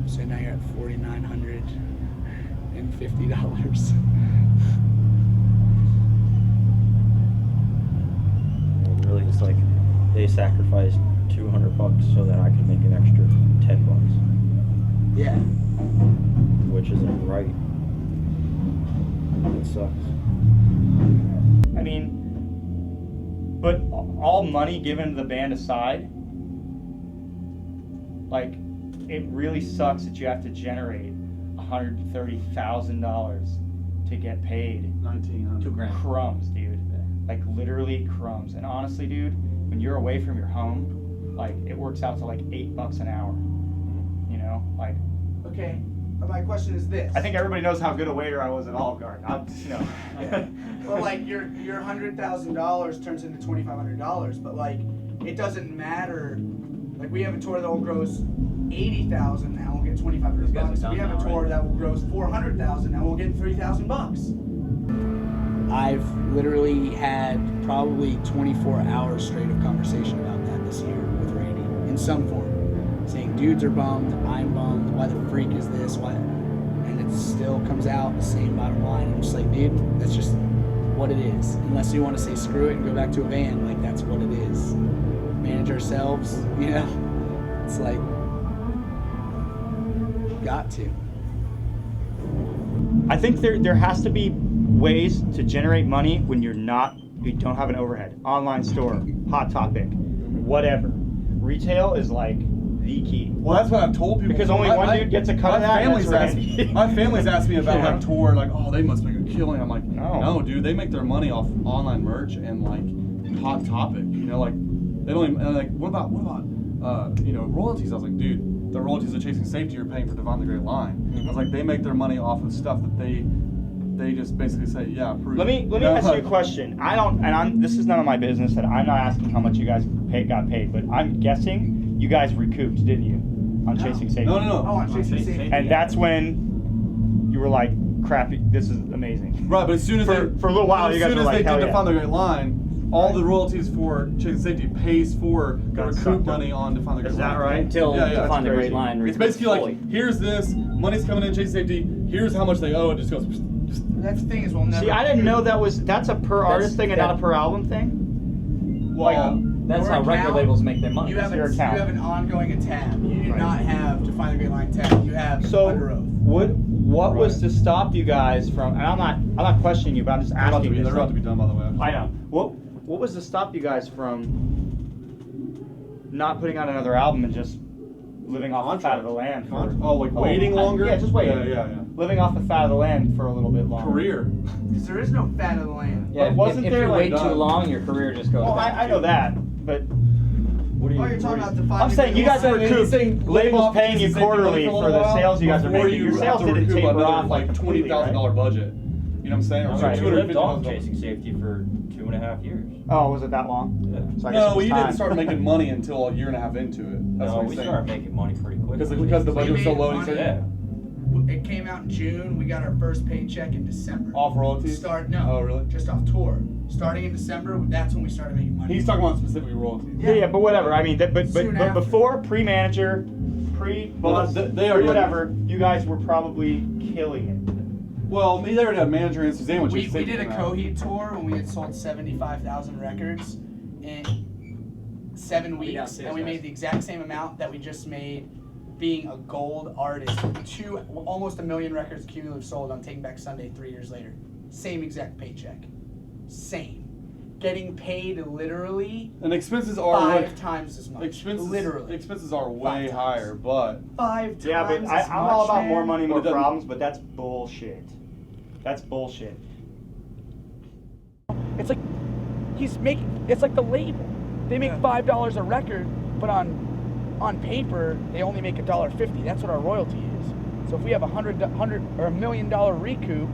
so now you're at $4,950. Really, it's like they sacrificed $200 so that I can make an extra $10. Yeah. Which isn't right. It sucks. I mean, but all money given to the band aside, like, it really sucks that you have to generate $130,000 to get paid. $1,900. Crumbs, dude. Like, literally crumbs. And honestly, dude, when you're away from your home, like, it works out to like $8 an hour. You know, like. Okay, but my question is this. I think everybody knows how good a waiter I was at Olive Garden. You know. Yeah. Well, like, your $100,000 turns into $2,500, but like, it doesn't matter. Like, we have a tour that will gross $80,000 and we'll get $2,500. We have a tour that will gross $400,000 and we'll get $3,000. I've literally had probably 24 hours straight of conversation about that this year with Randy in some form, saying dudes are bummed, I'm bummed, why the freak is this, why, and it still comes out the same bottom line. I'm just like, dude, that's just what it is. Unless you want to say screw it and go back to a van, like, that's what it is. Manage ourselves, you know. It's like, got to. I think there has to be ways to generate money when you don't have an overhead. Online store, Hot Topic, whatever. Retail is like the key. Well, that's what I've told people. Because only one dude gets a cut of that. My family's asked me about Yeah. like tour, like, oh, they must make a killing. I'm like, no, dude, they make their money off online merch and like Hot Topic. You know, like they don't even, and like what about you know, royalties? I was like, dude, the royalties of Chasing Safety are paying for Divine the Great Line. I was like, they make their money off of stuff that they just basically say, yeah, approve. Let me ask you a question. This is none of my business, and I'm not asking how much you guys got paid, but I'm guessing you guys recouped, didn't you, on Chasing Safety? No. Oh, on Chasing Safety. And that's when you were like, crap, this is amazing. Right, but as soon as for a little while, you guys were like, hell as soon as they did yeah. Define the Great Line, all the royalties for Chasing Safety pays for the recoup money on Define the Great Line. Is that right? Until Define the Great Line. It's basically like, here's this, money's coming in Chasing Safety, here's how much they owe, it just goes. That's the thing, is we'll never. See, I didn't know that's a per artist thing and not a per album thing. Well, that's how record labels make their money. You have, your you account. have an ongoing tab. You do not have Define the Great Line tab. You have Underoath. What was to stop you guys from? And I'm not questioning you, but I'm just asking. They're about to be done, by the way. I know. What was to stop you guys from not putting out another album and just living off the fat of the land? Waiting longer? Yeah, just waiting. Yeah. Living off the fat of the land for a little bit longer. Career. Because there is no fat of the land. Yeah, if you wait too long, your career just goes down. I know that, but What are you talking about? Define I'm saying you guys are recouped. Labels paying you quarterly for the sales you guys are making. Your sales didn't taper off like $20,000 budget. You know what I'm saying? That's right. You lived off Chasing Safety for 2.5 years. Oh, was it that long? Yeah. So I guess it was you time. didn't start making money until a year and a half into it. That's No, what we I'm started making money pretty quick. Because the budget was so low. money. Yeah. It came out in June. We got our first paycheck in December. Off royalties? Oh, really? Just off tour. Starting in December, that's when we started making money. He's talking about specifically royalties. Yeah, but whatever. I mean, but Soon after. before pre-manager, pre-boss, they already- whatever, you guys were probably killing it. Well, they already had a manager and Suzanne, which We did a Coheed tour when we had sold 75,000 records in 7 weeks, and we made the exact same amount that we just made being a gold artist. Almost 1 million records cumulative sold on Taking Back Sunday 3 years later. Same exact paycheck. Same. Getting paid literally and expenses are 5 times as much. Expenses are way higher, but 5 times. Yeah, but as I'm all much, about man. more money, more But it doesn't- problems, but that's bullshit. That's bullshit. It's like it's like the label. They make $5 a record, but on paper they only make $1.50. That's what our royalty is. So if we have $100 or $1 million recoup,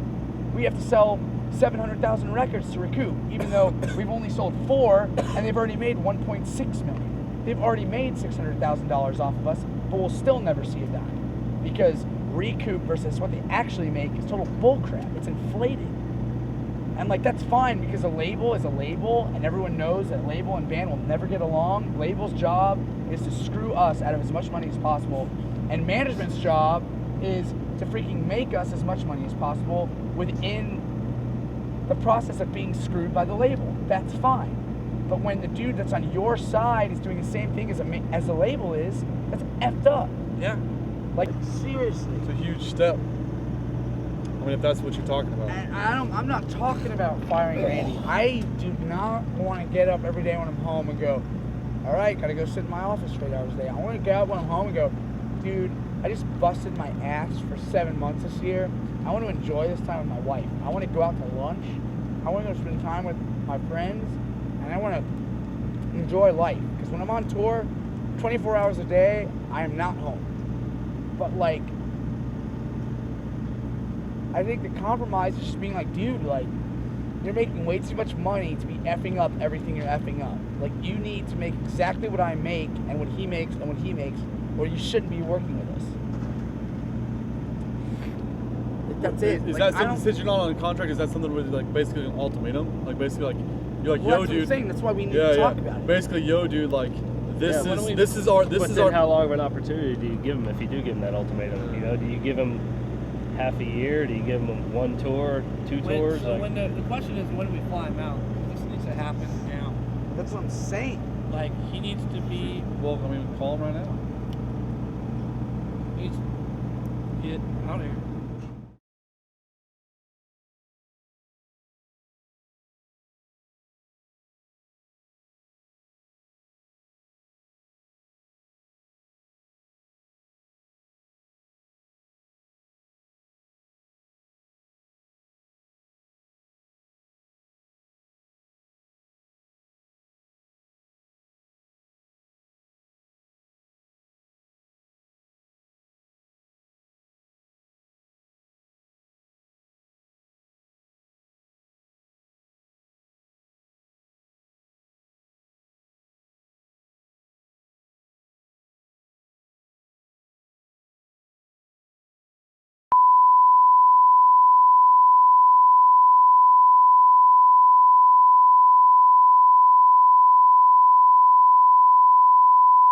we have to sell 700,000 records to recoup, even though we've only sold 4 and they've already made 1.6 million. They've already made $600,000 off of us, but we'll still never see a dime because recoup versus what they actually make is total bullcrap. It's inflated. And like that's fine because a label is a label and everyone knows that label and band will never get along. Label's job is to screw us out of as much money as possible, and management's job is to freaking make us as much money as possible within the process of being screwed by the label. That's fine. But when the dude that's on your side is doing the same thing as the label is, that's effed up. Yeah. Like seriously. It's a huge step. I mean, if that's what you're talking about. And I'm not talking about firing Randy. I do not want to get up every day when I'm home and go, all right, gotta go sit in my office for 8 hours a day. I want to get up when I'm home and go, dude, I just busted my ass for 7 months this year. I want to enjoy this time with my wife. I want to go out to lunch. I want to go spend time with my friends. And I want to enjoy life. Because when I'm on tour, 24 hours a day, I am not home. But like, I think the compromise is just being like, dude, like, you're making way too much money to be effing up everything you're effing up. Like, you need to make exactly what I make and what he makes and what he makes, or you shouldn't be working with us. Like, that's it. Is Like, that something, since you're not on a contract, is that something with like basically an ultimatum? Like basically like, you're like, Well, yo, that's what dude. I'm saying. That's why we need to talk about it. Basically, yo, dude, like, this is our. But then how long of an opportunity do you give him if you do give him that ultimatum? You know, do you give him half a year? Do you give him 1 tour, 2 tours? So like, when the question is, when do we fly him out? This needs to happen now. That's what I'm saying. Like, he needs to be. Well, I mean, call him right now. He needs to get out of here.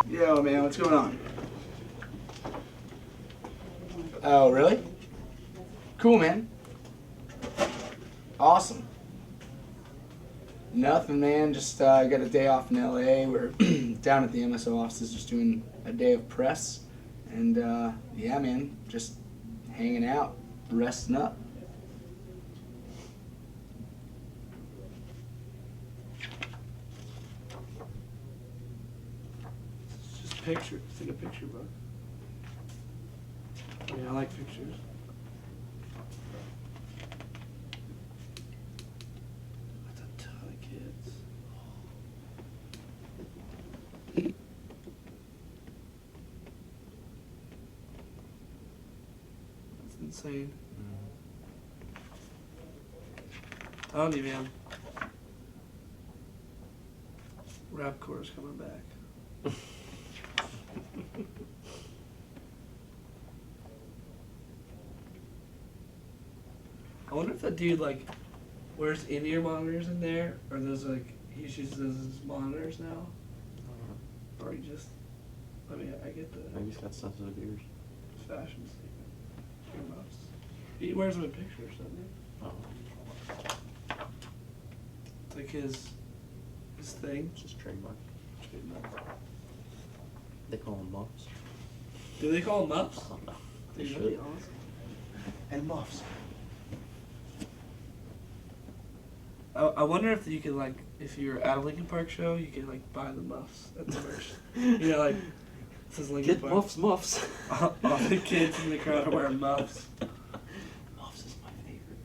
Yo, man, what's going on? Oh, really? Cool, man. Awesome. Nothing, man. Just got a day off in LA. We're down at the MSO offices just doing a day of press. And yeah, man, just hanging out, resting up. Picture. Take a picture, bro. Yeah, I like pictures. That's a ton of kids. That's insane. Telling you, man. Rapcore's coming back. I wonder if that dude like wears in-ear monitors in there, or those like he just uses those as monitors now, or he just. I mean, I get the. Maybe he's got sensitive ears. Fashion statement. Earmuffs. He wears them in pictures, doesn't he? Oh. It's like his thing. It's his trademark. They call them muffs. Do they call them muffs? Oh, no. They Dude, should. that'd be awesome. And muffs. I wonder if you could like, if you're at a Linkin Park show, you could like buy the muffs at the merch. You know, like it says Linkin Get Park. muffs. All the kids in the crowd are wearing muffs. Muffs is my favorite.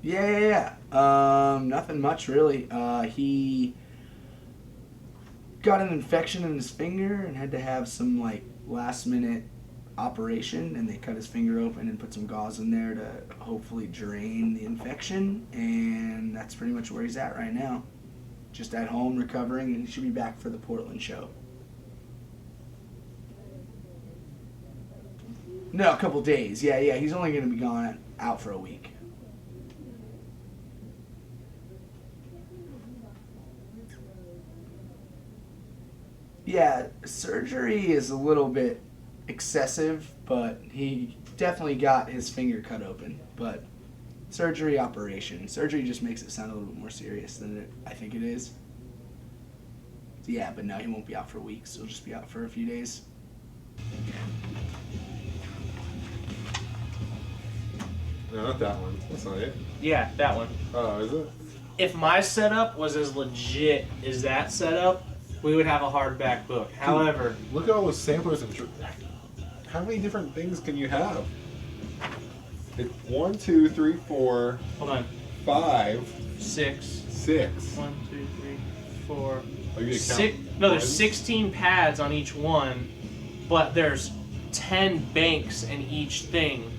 Yeah. Nothing much really. He got an infection in his finger and had to have some like last minute operation, and they cut his finger open and put some gauze in there to hopefully drain the infection, and that's pretty much where he's at right now. Just at home recovering, and he should be back for the Portland show. No, a couple days. Yeah, he's only going to be gone out for a week. Yeah, surgery is a little bit excessive, but he definitely got his finger cut open. But surgery operation. Surgery just makes it sound a little bit more serious than I think it is. Yeah, but no, he won't be out for weeks. He'll just be out for a few days. No, not that one. That's not it. Yeah, that one. Oh, is it? If my setup was as legit as that setup, we would have a hardback book. However, look at all those samplers and how many different things can you have? It's 1, 2, 3, 4. Hold on. 5, 6. 1, 2, 3, 4. Are you Six, no, there's 16 pads on each one, but there's 10 banks in each thing.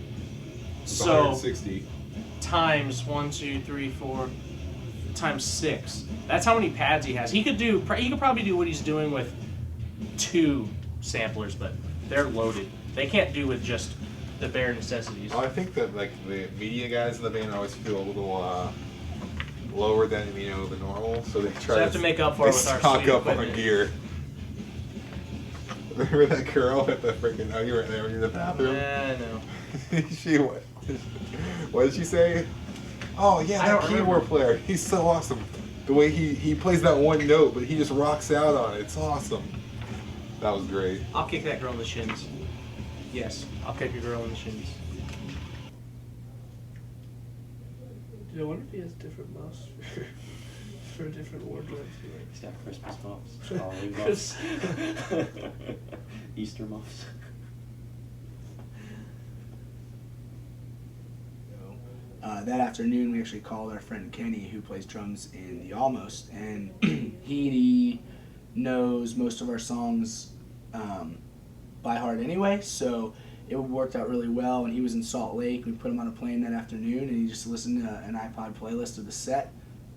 So 160 times 1, 2, 3, 4 times 6. That's how many pads he has. He could probably do what he's doing with 2 samplers, but they're loaded. They can't do with just the bare necessities. I think that like the media guys in the band always feel a little lower than the normal, so they try they have to make up for it with our stock sweet up on equipment. gear. Remember that girl at the freaking? Oh, you were there when you were in the bathroom. Yeah, I know. What did she say? Oh yeah, that keyboard player. He's so awesome. The way he plays that one note, but he just rocks out on it. It's awesome. That was great. I'll kick that girl in the shins. Yes, I'll kick a girl in the shins. Dude, I wonder if he has different muffs for different wardrobes. He's got Christmas muffs, Halloween Chris- muffs, Easter muffs. That afternoon, we actually called our friend Kenny, who plays drums in the Almost, and he knows most of our songs by heart anyway, so it worked out really well. And he was in Salt Lake. We put him on a plane that afternoon, and he just listened to an iPod playlist of the set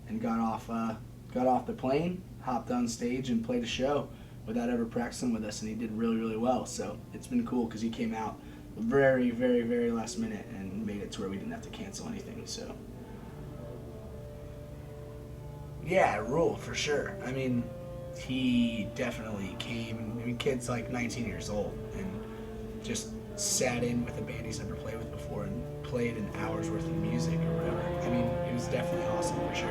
and got off the plane, hopped on stage, and played a show without ever practicing with us, and he did really, really well. So it's been cool because he came out very, very, very last minute and made it to where we didn't have to cancel anything. So yeah, rule for sure. I mean, he definitely came. I mean, kid's like 19 years old and just sat in with a band he's never played with before and played an hour's worth of music or whatever. I mean, it was definitely awesome for sure.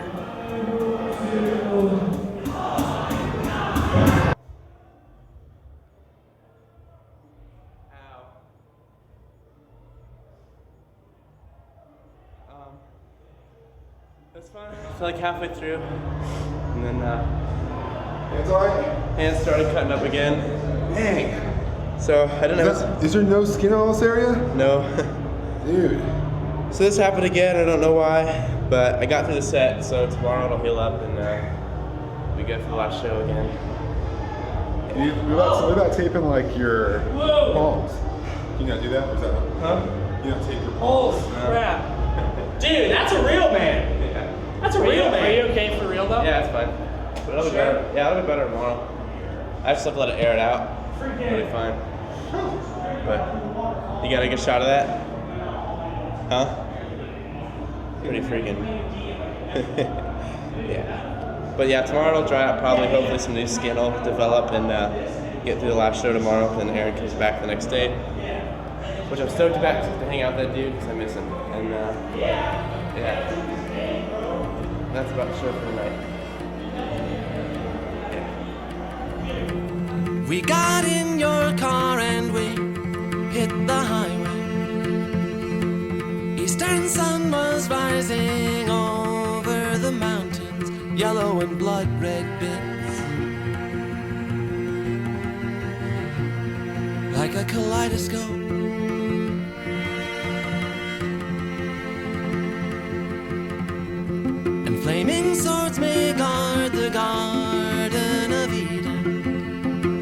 That's fine. I feel like halfway through, and then hands started cutting up again. Dang. So I don't know. Is there no skin on this area? No. Dude. So this happened again. I don't know why, but I got through the set. So tomorrow it'll heal up and be good for the last show again. What about taping like your palms? Can you not do that? Or is that you not tape your palms? Holy crap. Dude, that's a real man. That's a real man. Are you okay for real though? Yeah, it's fine. But it'll be better. Yeah, it'll be better tomorrow. I just have to let it air it out. It'll be fine. But you got a good shot of that? Huh? Pretty freaking. Yeah. But yeah, tomorrow it'll dry out probably. Hopefully some new skin will develop and get through the last show tomorrow. Then Aaron comes back the next day. Which I'm stoked to back to hang out with that dude because I miss him. And yeah. That's about the show for tonight. We got in your car and we hit the highway. Eastern sun was rising over the mountains, yellow and blood red bits, like a kaleidoscope. Flaming swords may guard the Garden of Eden,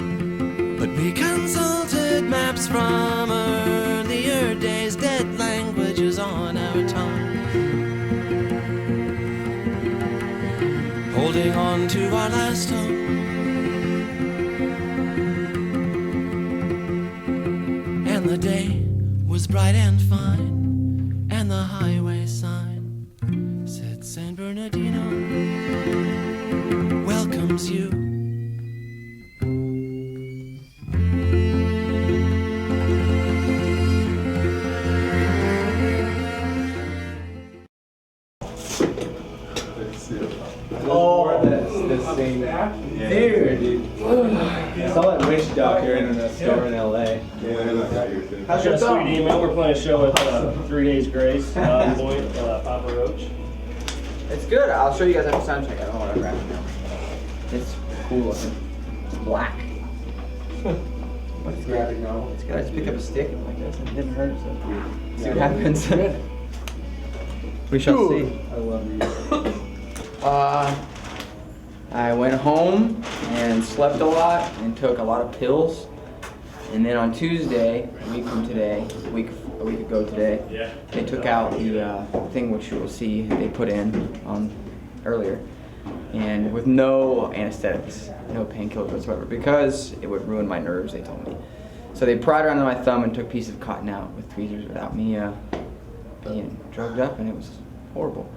but we consulted maps from earlier days, dead languages on our tongue, holding on to our last hope. And the day was bright and fine, and the highway sign said San Bernardino welcomes you. Oh, that's the same. Dude. I saw that witch doctor in a store in LA. How's your sweet email? We're playing a show with 3 Days Grace, Point, Papa Roach. It's good. I'll show you guys after sound check. I don't know what I grabbed now. It's cool looking. It's black. What's grabbing now? It's good. I just picked up a stick and like this. It didn't hurt. So see what happens. We shall see. I love you. I went home and slept a lot and took a lot of pills. And then on Tuesday, a week ago today, they took out the thing which you will see they put in earlier, and with no anesthetics, no painkillers whatsoever, because it would ruin my nerves, they told me. So they pried around my thumb and took a piece of cotton out with tweezers without me being drugged up, and it was horrible.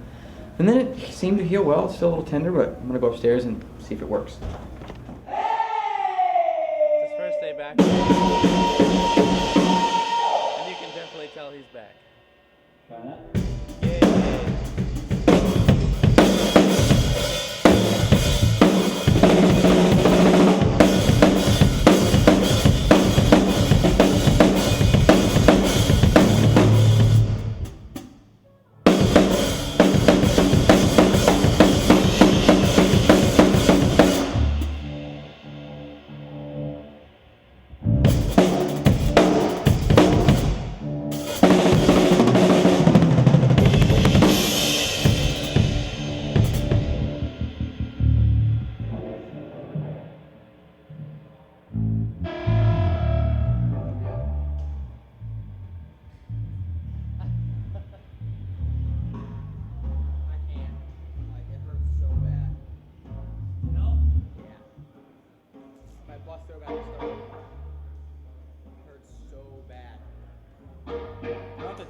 And then it seemed to heal well. It's still a little tender, but I'm gonna go upstairs and see if it works. It's his first day back. And you can definitely tell he's back. Try that.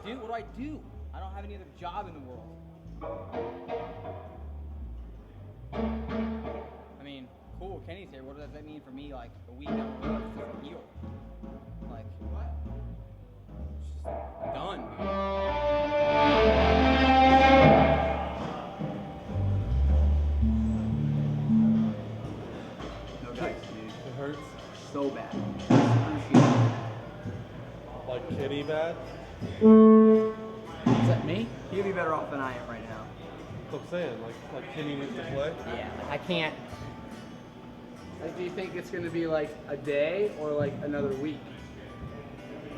What do I do? I don't have any other job in the world. I mean, cool, Kenny's here. What does that mean for me, like, a week down the road to heal? Like, what? Just done, No dice, dude. It hurts? So bad. Like kitty bad? Is that me? You'd be better off than I am right now. That's what I'm saying, like Kenny needs to play? Yeah, like I can't. Like, do you think it's gonna be like a day or like another week?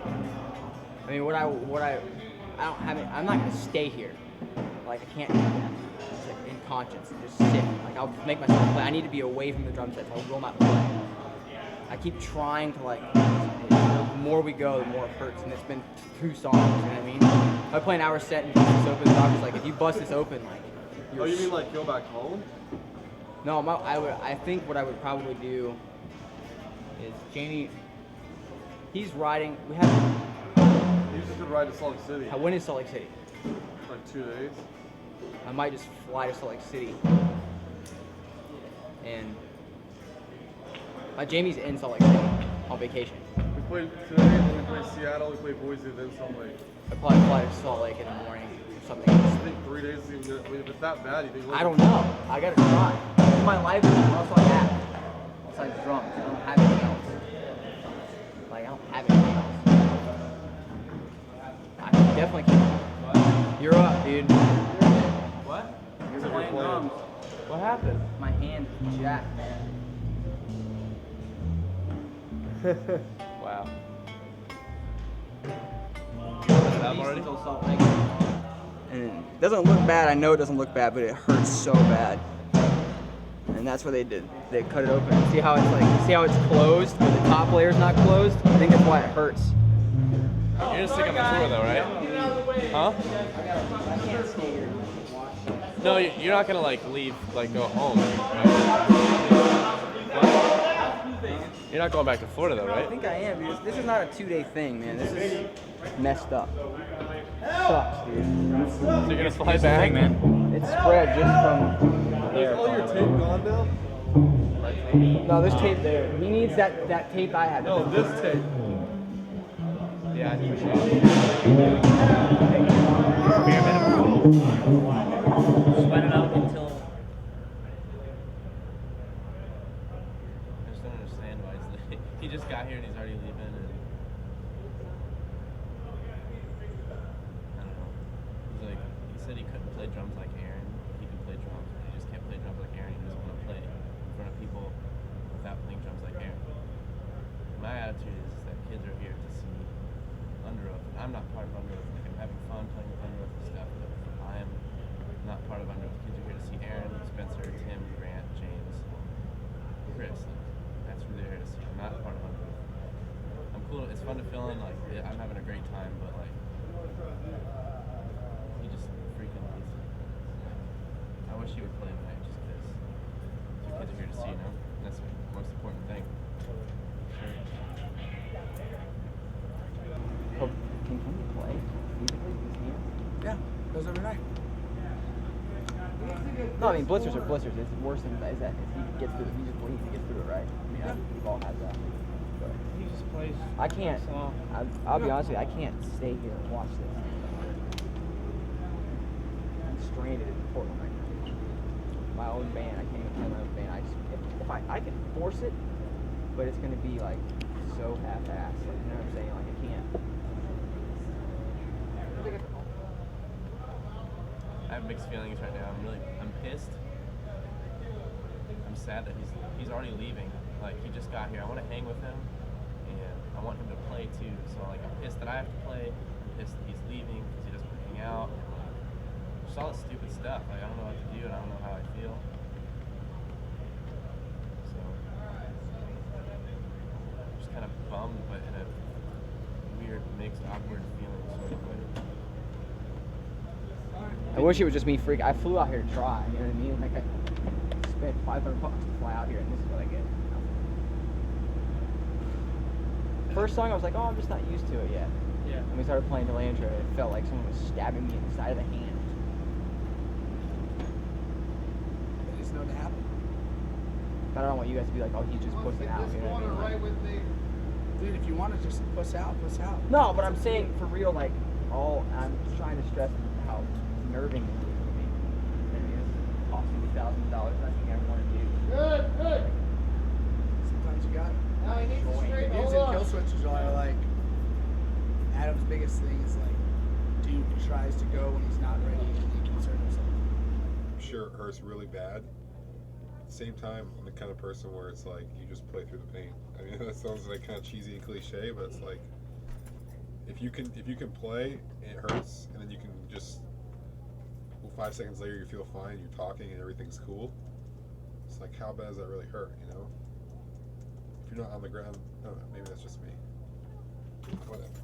I mean, I don't have it. I'm not gonna stay here. Like, I can't do that. It's like in conscience and just sit. Like, I'll make myself play. I need to be away from the drum sets. I will not play. I keep trying to, like, the more we go, the more it hurts, and it's been 2 songs, you know what I mean? If I play an hour set and bust this open, the doctor's like, if you bust this open, like, Oh, you mean like go back home? No, I think what I would probably do is Jamie, he's riding, we have... You just could ride to Salt Lake City. When is Salt Lake City? Like 2 days. I might just fly to Salt Lake City. And Jamie's in Salt Lake City on vacation. We played today, then we played Seattle, we played Boise, then Salt Lake. I'd probably fly to Salt Lake in the morning or something. I think 3 days is even good. I mean, if it's that bad, you think... I don't know. I gotta try. In my life, what else do I have? Besides drums. I don't have anything else. Like, I don't have anything else. I definitely can't. You're up, dude. What? You're playing drums. What happened? My hand is jacked, man. Wow. That already? Until Salt Lake. and it doesn't look bad. I know it doesn't look bad, but it hurts so bad. And that's what they did. They cut it open. See how it's like? See how it's closed, but the top layer's not closed? I think that's why it hurts. You're gonna stick on the tour though, right? Huh? I can't stay here. No, you're not gonna like leave, like go home. Right? You're not going back to Florida though, I right? think I am, because this is not a 2-day thing, man. This is messed up. Sucks, dude. So you're gonna fly Here's the back, thing, man. It's spread just from there. Is all your tape gone now? No, there's tape there. He needs that tape I had. No, this tape. Yeah, I think we Sweat it out until. I just don't understand why he just got here and he's already leaving. And I don't know. He's like, he said he couldn't play drums like Aaron. He could play drums, but he just can't play drums like Aaron. He doesn't want to play in front of people without playing drums like Aaron. My attitude is that kids are here to see Underoath. I'm not part of Underoath. Like, I'm having fun playing with Underoath and stuff, but I am not part of Underoath. Kids are here to see Aaron, Spencer, Tim, Grant, James, Chris. That's who they're here to see. I'm not part of Underoath. I'm cool. It's fun to fill in. Like, yeah, I'm having a great time, but like, he just freaking needs. I wish he would play tonight just because the kids are here to see. You know, that's the most important thing. Can he play? Yeah, goes every night. No, I mean blitzers are blitzers. It's worse than that. Is that he gets through? He just bleeds. He gets through it, right? I mean, Yeah. we've all had that. But He just plays. I can't. I'll be honest with you. I can't stay here and watch this. I'm stranded in Portland right now. My own band. I can't even play my own band. I just if I can force it, but it's gonna be like so half-assed. Like, you know what I'm saying? Like I can't. I have mixed feelings right now. I'm pissed. I'm sad that he's already leaving. Like, he just got here. I want to hang with him, and I want him to play too. So like, I'm pissed that I have to play. I'm pissed that he's leaving because he doesn't want to hang out. And, like, just all this stupid stuff. Like, I don't know what to do, and I don't know how I feel. So I'm just kind of bummed, but in a weird, mixed, awkward feeling sort of way. I wish it was just me freak. I flew out here to try, you know what I mean? Like I spent $500 to fly out here, and this is what I get. First song, I was like, oh, I'm just not used to it yet. Yeah. And we started playing Delandra, and it felt like someone was stabbing me in the side of the hand. It just know to happen. But I don't want you guys to be like, oh, he's just pussing out. You know what I mean? Dude, if you want to just puss out, puss out. No, but I'm saying for real, like, I'm trying to stress how nerving it is for me. I mean, it's costing me $1,000. I think I want to do. Good. Sometimes you got it. The dudes in Kill Switches are like, Adam's biggest thing is like, dude tries to go when he's not ready and he concern himself. I'm sure it hurts really bad. At the same time, I'm the kind of person where it's like, you just play through the pain. I mean, that sounds like kind of cheesy and cliche, but it's like, if you can play and it hurts, and then you can just, well, 5 seconds later you feel fine, you're talking and everything's cool. It's like, how bad does that really hurt, you know? If you're not on the ground, I don't know, maybe that's just me. Whatever.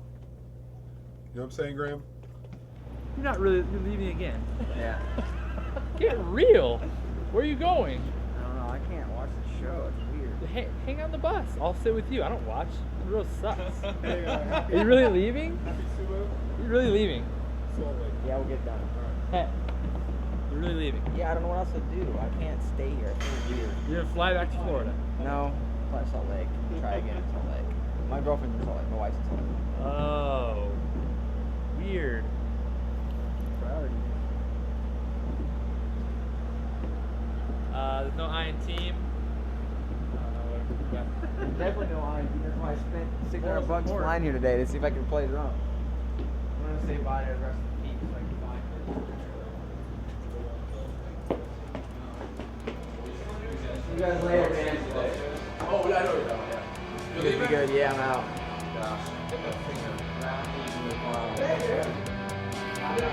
You know what I'm saying, Graham? You're not really leaving again. Yeah. Get real. Where are you going? I don't know. I can't watch the show. It's weird. Hang on the bus. I'll sit with you. I don't watch. The road sucks. Are you really leaving? You're really leaving? Yeah, we'll get done. Hey, you're really leaving? Yeah, I don't know what else to do. I can't stay here. It's weird. You're gonna fly back to Florida? No. Fly to Salt Lake. Try again in Salt Lake. My girlfriend's in Salt Lake. My wife's in Salt Lake. Oh. Weird. Priority. There's no I in team. Definitely no I. That's why I spent $600 flying here today to see if I can play drums. I'm gonna say bye to the rest of the team so I can find it. See you guys later, man. Oh, yeah, I know you're down, yeah. Good, be good. Yeah, I'm out. Gosh. Yeah.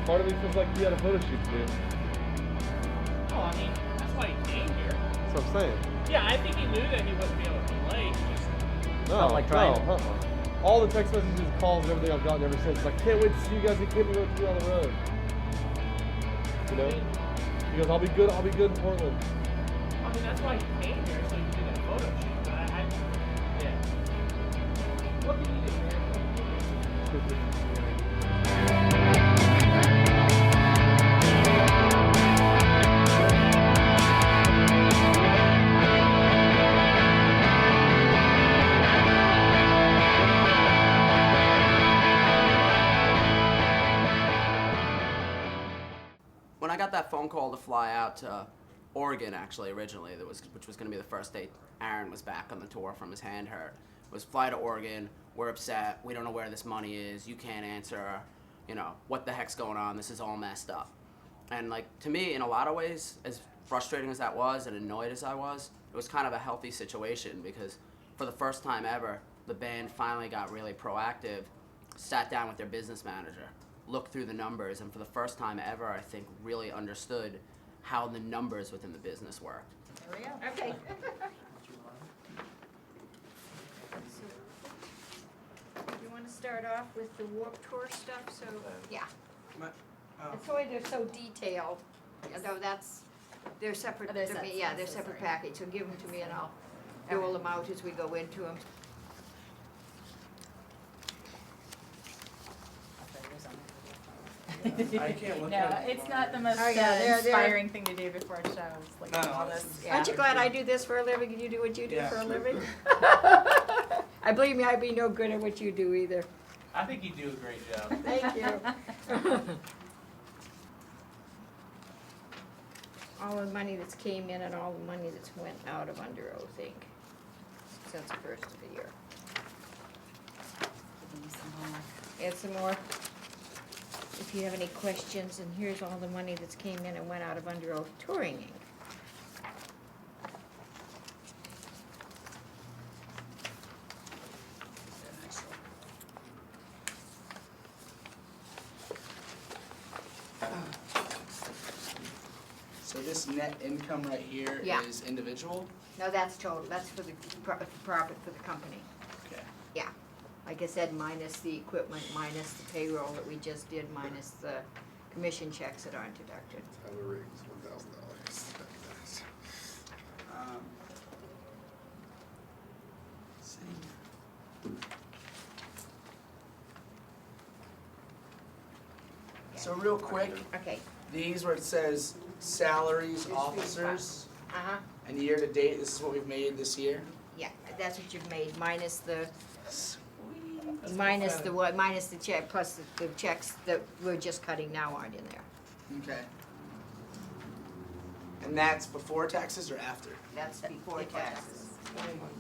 Part of me feels like he had a photo shoot to do. Oh, I mean, that's why he came here. That's what I'm saying. Yeah, I think he knew that he wouldn't be able to play. He just No, All the text messages, calls, and everything I've gotten ever since. Like, can't wait to see you guys. He can't be with you on the road. You know? He goes, I'll be good in Portland. I mean, that's why he came here, so he could do that photo shoot. But yeah. What can you do, man? When I got that phone call to fly out to Oregon, actually, originally, which was going to be the first day Aaron was back on the tour from his hand hurt, was fly to Oregon, we're upset, we don't know where this money is, you can't answer, you know, what the heck's going on, this is all messed up. And like, to me, in a lot of ways, as frustrating as that was and annoyed as I was, it was kind of a healthy situation because for the first time ever, the band finally got really proactive, sat down with their business manager, looked through the numbers, and for the first time ever, I think, really understood how the numbers within the business worked. There we go. Okay. Do you want to start off with the Warped Tour stuff? So, yeah. It's the way they're so detailed, although they're separate. Oh, they're sets. Yeah, they're So separate sorry. package, so give them to me and I'll roll them out as we go into them. I can't look No, at it. it's not the most Oh, yeah, they're- inspiring thing to do before shows. Like No. all this. Aren't you glad I do this for a living and you do what you do Yeah. for a living? I believe me, I'd be no good at what you do either. I think you do a great job. Thank you. All the money that's came in and all the money that's went out of Underoath Inc. since the first of the year. Add some more. If you have any questions, and here's all the money that's came in and went out of Underoath Touring Inc. So this net income right here is Yeah. individual? No, that's total, that's for the profit for the company. Okay. Yeah, like I said, minus the equipment, minus the payroll that we just did, minus the commission checks that aren't deducted. Tyler Riggs, $1,000. So real quick, Okay. these where it says salaries, officers, Uh-huh, and year to date, this is what we've made this year? yeah, that's what you've made, minus the, minus the what, minus the check, plus the checks that we're just cutting now aren't in there. Okay. And that's before taxes or after? That's before taxes.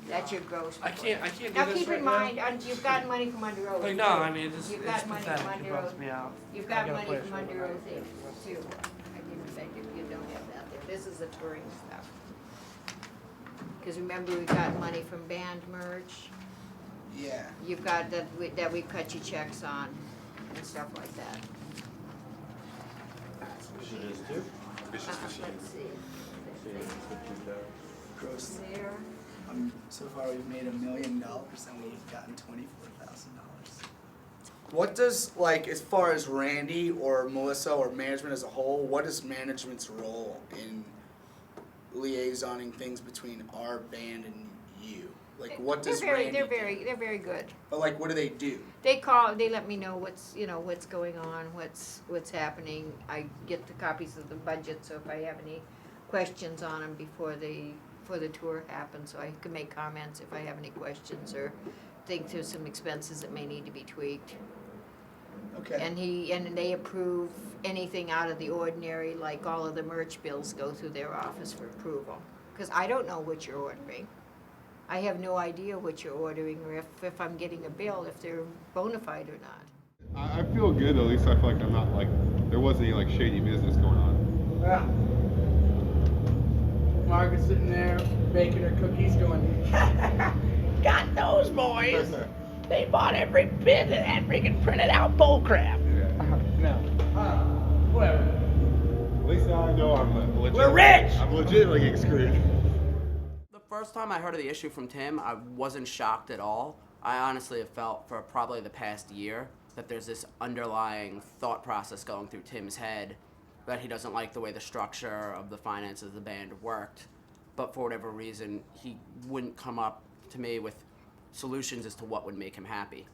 That's your gross. I can't do Now this keep right in now. mind, you've got money from under oath. Like, no, I mean, it's You've got money from pathetic. It under bums oath. me out. You've I got gotta money play from for it. under oath in too. I didn't think you don't have that there. This is the touring stuff. Because remember, we got money from band merch. Yeah. You've got that we cut you checks on and stuff like that. It is too. Vicious machine. Let's see. Gross. There. So far, we've made $1 million and we've gotten $24,000. What does, like, as far as Randy or Melissa or management as a whole, what is management's role in liaisoning things between our band and you? Like, what does Randy They're very good. But, like, what do they do? They call. They let me know what's going on, what's happening. I get the copies of the budget, so if I have any questions on them before the tour happens, so I can make comments if I have any questions or think there's some expenses that may need to be tweaked. Okay. And they approve anything out of the ordinary, like all of the merch bills go through their office for approval. Because I don't know what you're ordering. I have no idea what you're ordering, or if I'm getting a bill, if they're bona fide or not. I feel good, at least I feel like I'm not like, there wasn't any like shady business going on. Yeah. Margaret's sitting there baking her cookies going, Got those boys. They bought every bit of that freaking printed out bullcrap. no. Whatever. At least now I know I'm legit. We're rich! I'm legitimately getting screwed. The first time I heard of the issue from Tim, I wasn't shocked at all. I honestly have felt for probably the past year that there's this underlying thought process going through Tim's head that he doesn't like the way the structure of the finances of the band worked. But for whatever reason, he wouldn't come up to me with solutions as to what would make him happy.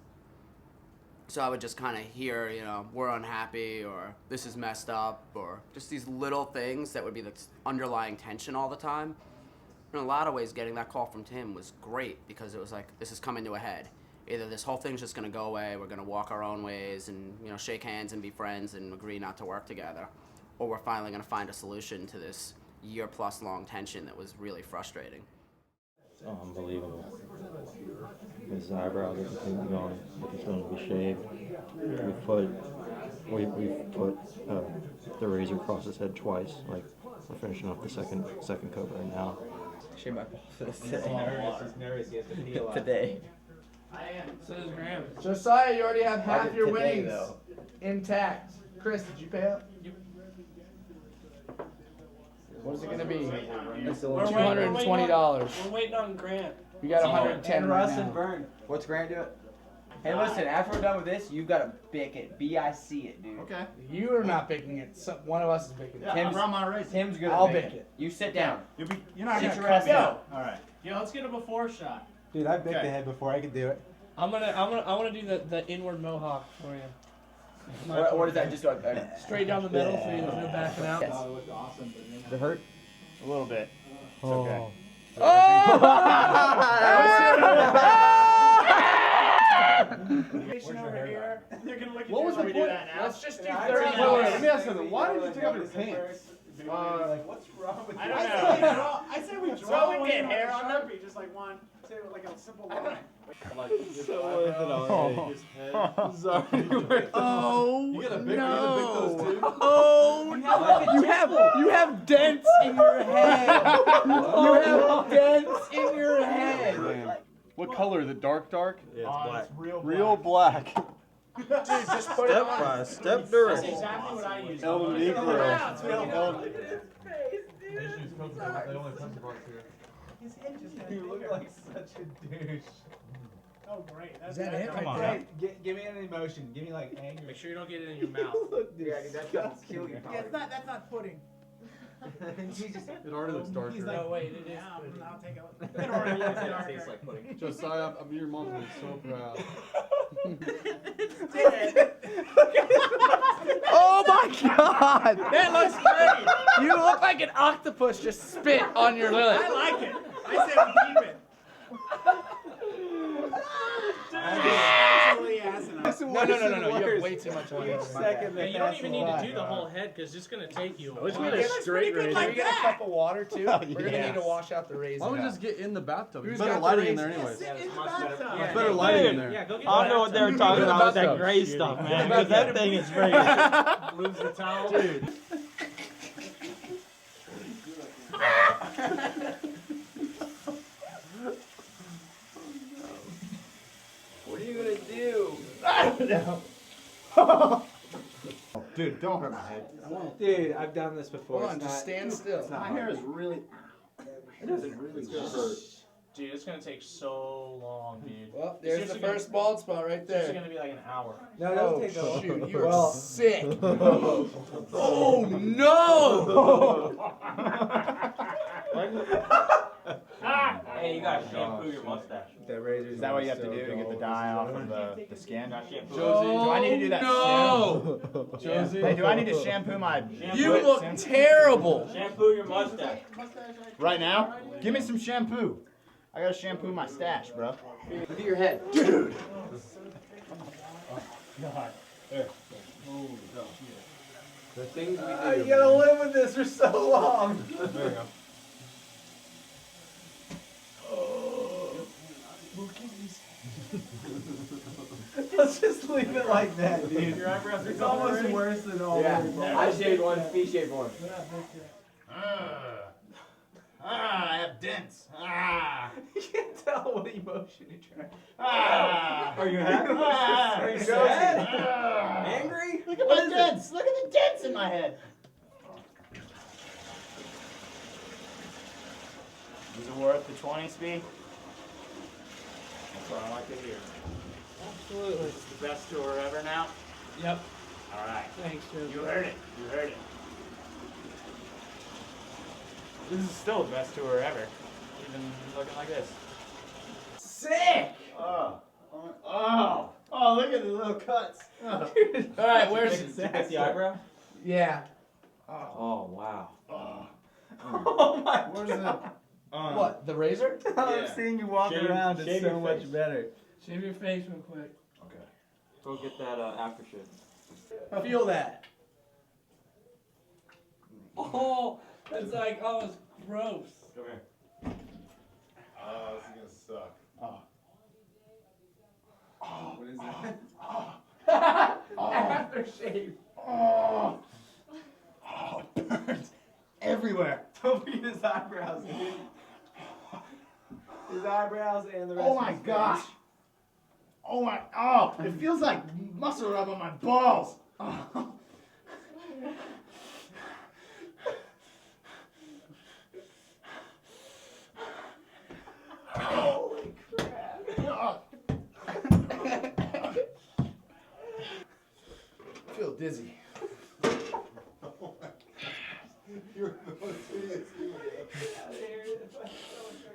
So I would just kind of hear, we're unhappy, or this is messed up, or just these little things that would be the underlying tension all the time. In a lot of ways, getting that call from Tim was great because it was like, this is coming to a head. Either this whole thing's just gonna go away, we're gonna walk our own ways and shake hands and be friends and agree not to work together, or we're finally gonna find a solution to this year-plus long tension that was really frustrating. It's unbelievable. His eyebrows are completely gone. He's going to be shaved. We've put the razor across his head twice. Like, we're finishing off the second coat right now. Shave my balls for this He's nervous. He has to pee a lot. today. So is Graham. Josiah, you already have half your winnings intact. Chris, did you pay up? What is it going to be? $220. We're waiting on Grant. You got 110 and right Russ now. and Vern. What's Grant doing? Hey, listen, after we're done with this, you've got to bick it. B-I-C it, dude. Okay. You are not picking it. One of us is picking it. Yeah, I brought my razor. Tim's good I'll at pick picking it. You sit down. You're not Sit going your ass to down. go. All right. Yeah, let's get a before shot. Dude, I bicked the head before. I could do it. I want to do the inward mohawk for you. What is that? Just Straight down the middle, so there's no backing out. Yes. It looked awesome, but then... Does it hurt? A little bit. It's okay. Over here. They're gonna look at What was the we point? do that now. Let's just do Yeah, 30 Wait, minutes. let me ask something. Why did you take off your pants? Like, what's wrong with you? I don't know. I say we draw and one get on hair a on them. Sharpie, just like one, say like a simple line. Like, his eyebrows, his head. Sorry. Oh, You got a big, those too? Oh, you have dents in your head. You have dents in your head. What color is it? Dark? Yeah, it's black. It's Real black. Dude, just put it Step on. by step That's durable. exactly what I use. El Negro. You look like such a douche. Oh, great. That's Is that it Come right on. there? Give me an emotion. Give me like anger. Make sure you don't get it in your mouth. Yeah, dude, that's gonna kill you. Yeah, that's not pudding. It already looks darker. He's like, wait, it is. I'll take it. It already looks darker. Josiah, your mom's gonna be so proud. Oh my god! That looks great! You look like an octopus just spit on your lip. I like it. I say we keep it. No. You have way too much on you. Yeah, you don't even need to do the whole head because it's going to take you a while. Let's get a straight razor. Can we get a cup of water too? We're gonna need to wash out the razor. Why don't we just get in the bathtub? Who's There's better got the lighting in there razor? anyways. Yeah, Better lighting in there. Yeah, go get I don't know what they were talking about with that gray stuff, man. Because that thing is crazy. Lose the towel. Dude. What are you gonna do? I don't know. Dude, don't hurt my head. Dude, I've done this before. Hold on, It's just not- stand still. it's not My hard. hair is really. It doesn't really hurt. Dude, it's gonna take so long, dude. Well, It's there's the usually first bald spot right It's usually there. gonna be like an hour. No, it doesn't Oh, take that long. shoot, you are Well- sick. Oh, no! Hey, you gotta shampoo your mustache. The razors. Is that what you have to do to get the dye off of the skin? Josie, do I need to do that no! soon? Josie. Hey, do I need to shampoo my You butt look soon? terrible. Shampoo your mustache. Right now? Give me some shampoo. I gotta shampoo my stash, bro. Look at your head. Dude! God. The things we do. You gotta live with this for so long. There you go. Let's just leave it like that, dude. Your eyebrows are It's almost already- worse than all Yeah. of I shaved one, he shaved one. I have dents. You can't tell what emotion you're trying. Are you happy? Are you sad? Angry? Look at my dents. Look at the dents in my head. Is it worth the 20 speed? That's what I like to hear. Absolutely. This is the best tour ever now? Yep. All right. Thanks, Joe. You heard it. You heard it. This is still the best tour ever. Even looking like this. Sick! Oh, look at the little cuts. Oh. All right, where's Did you get the eyebrow? Yeah. Oh, wow. Oh my Where's the... What? The razor? I'm seeing you walk around is shave so your much face. better. Shave your face real quick. Okay. Go get that aftershave. Feel that. Oh, it's like, oh, it's gross. Come here. Oh, this is gonna suck. What is that? Aftershave. It burns everywhere. Don't forget his eyebrows, dude. His eyebrows and the rest Oh of my his face. gosh. Oh, it feels like muscle rub on my balls. Oh. Holy crap. I feel dizzy. You're the most hideous human.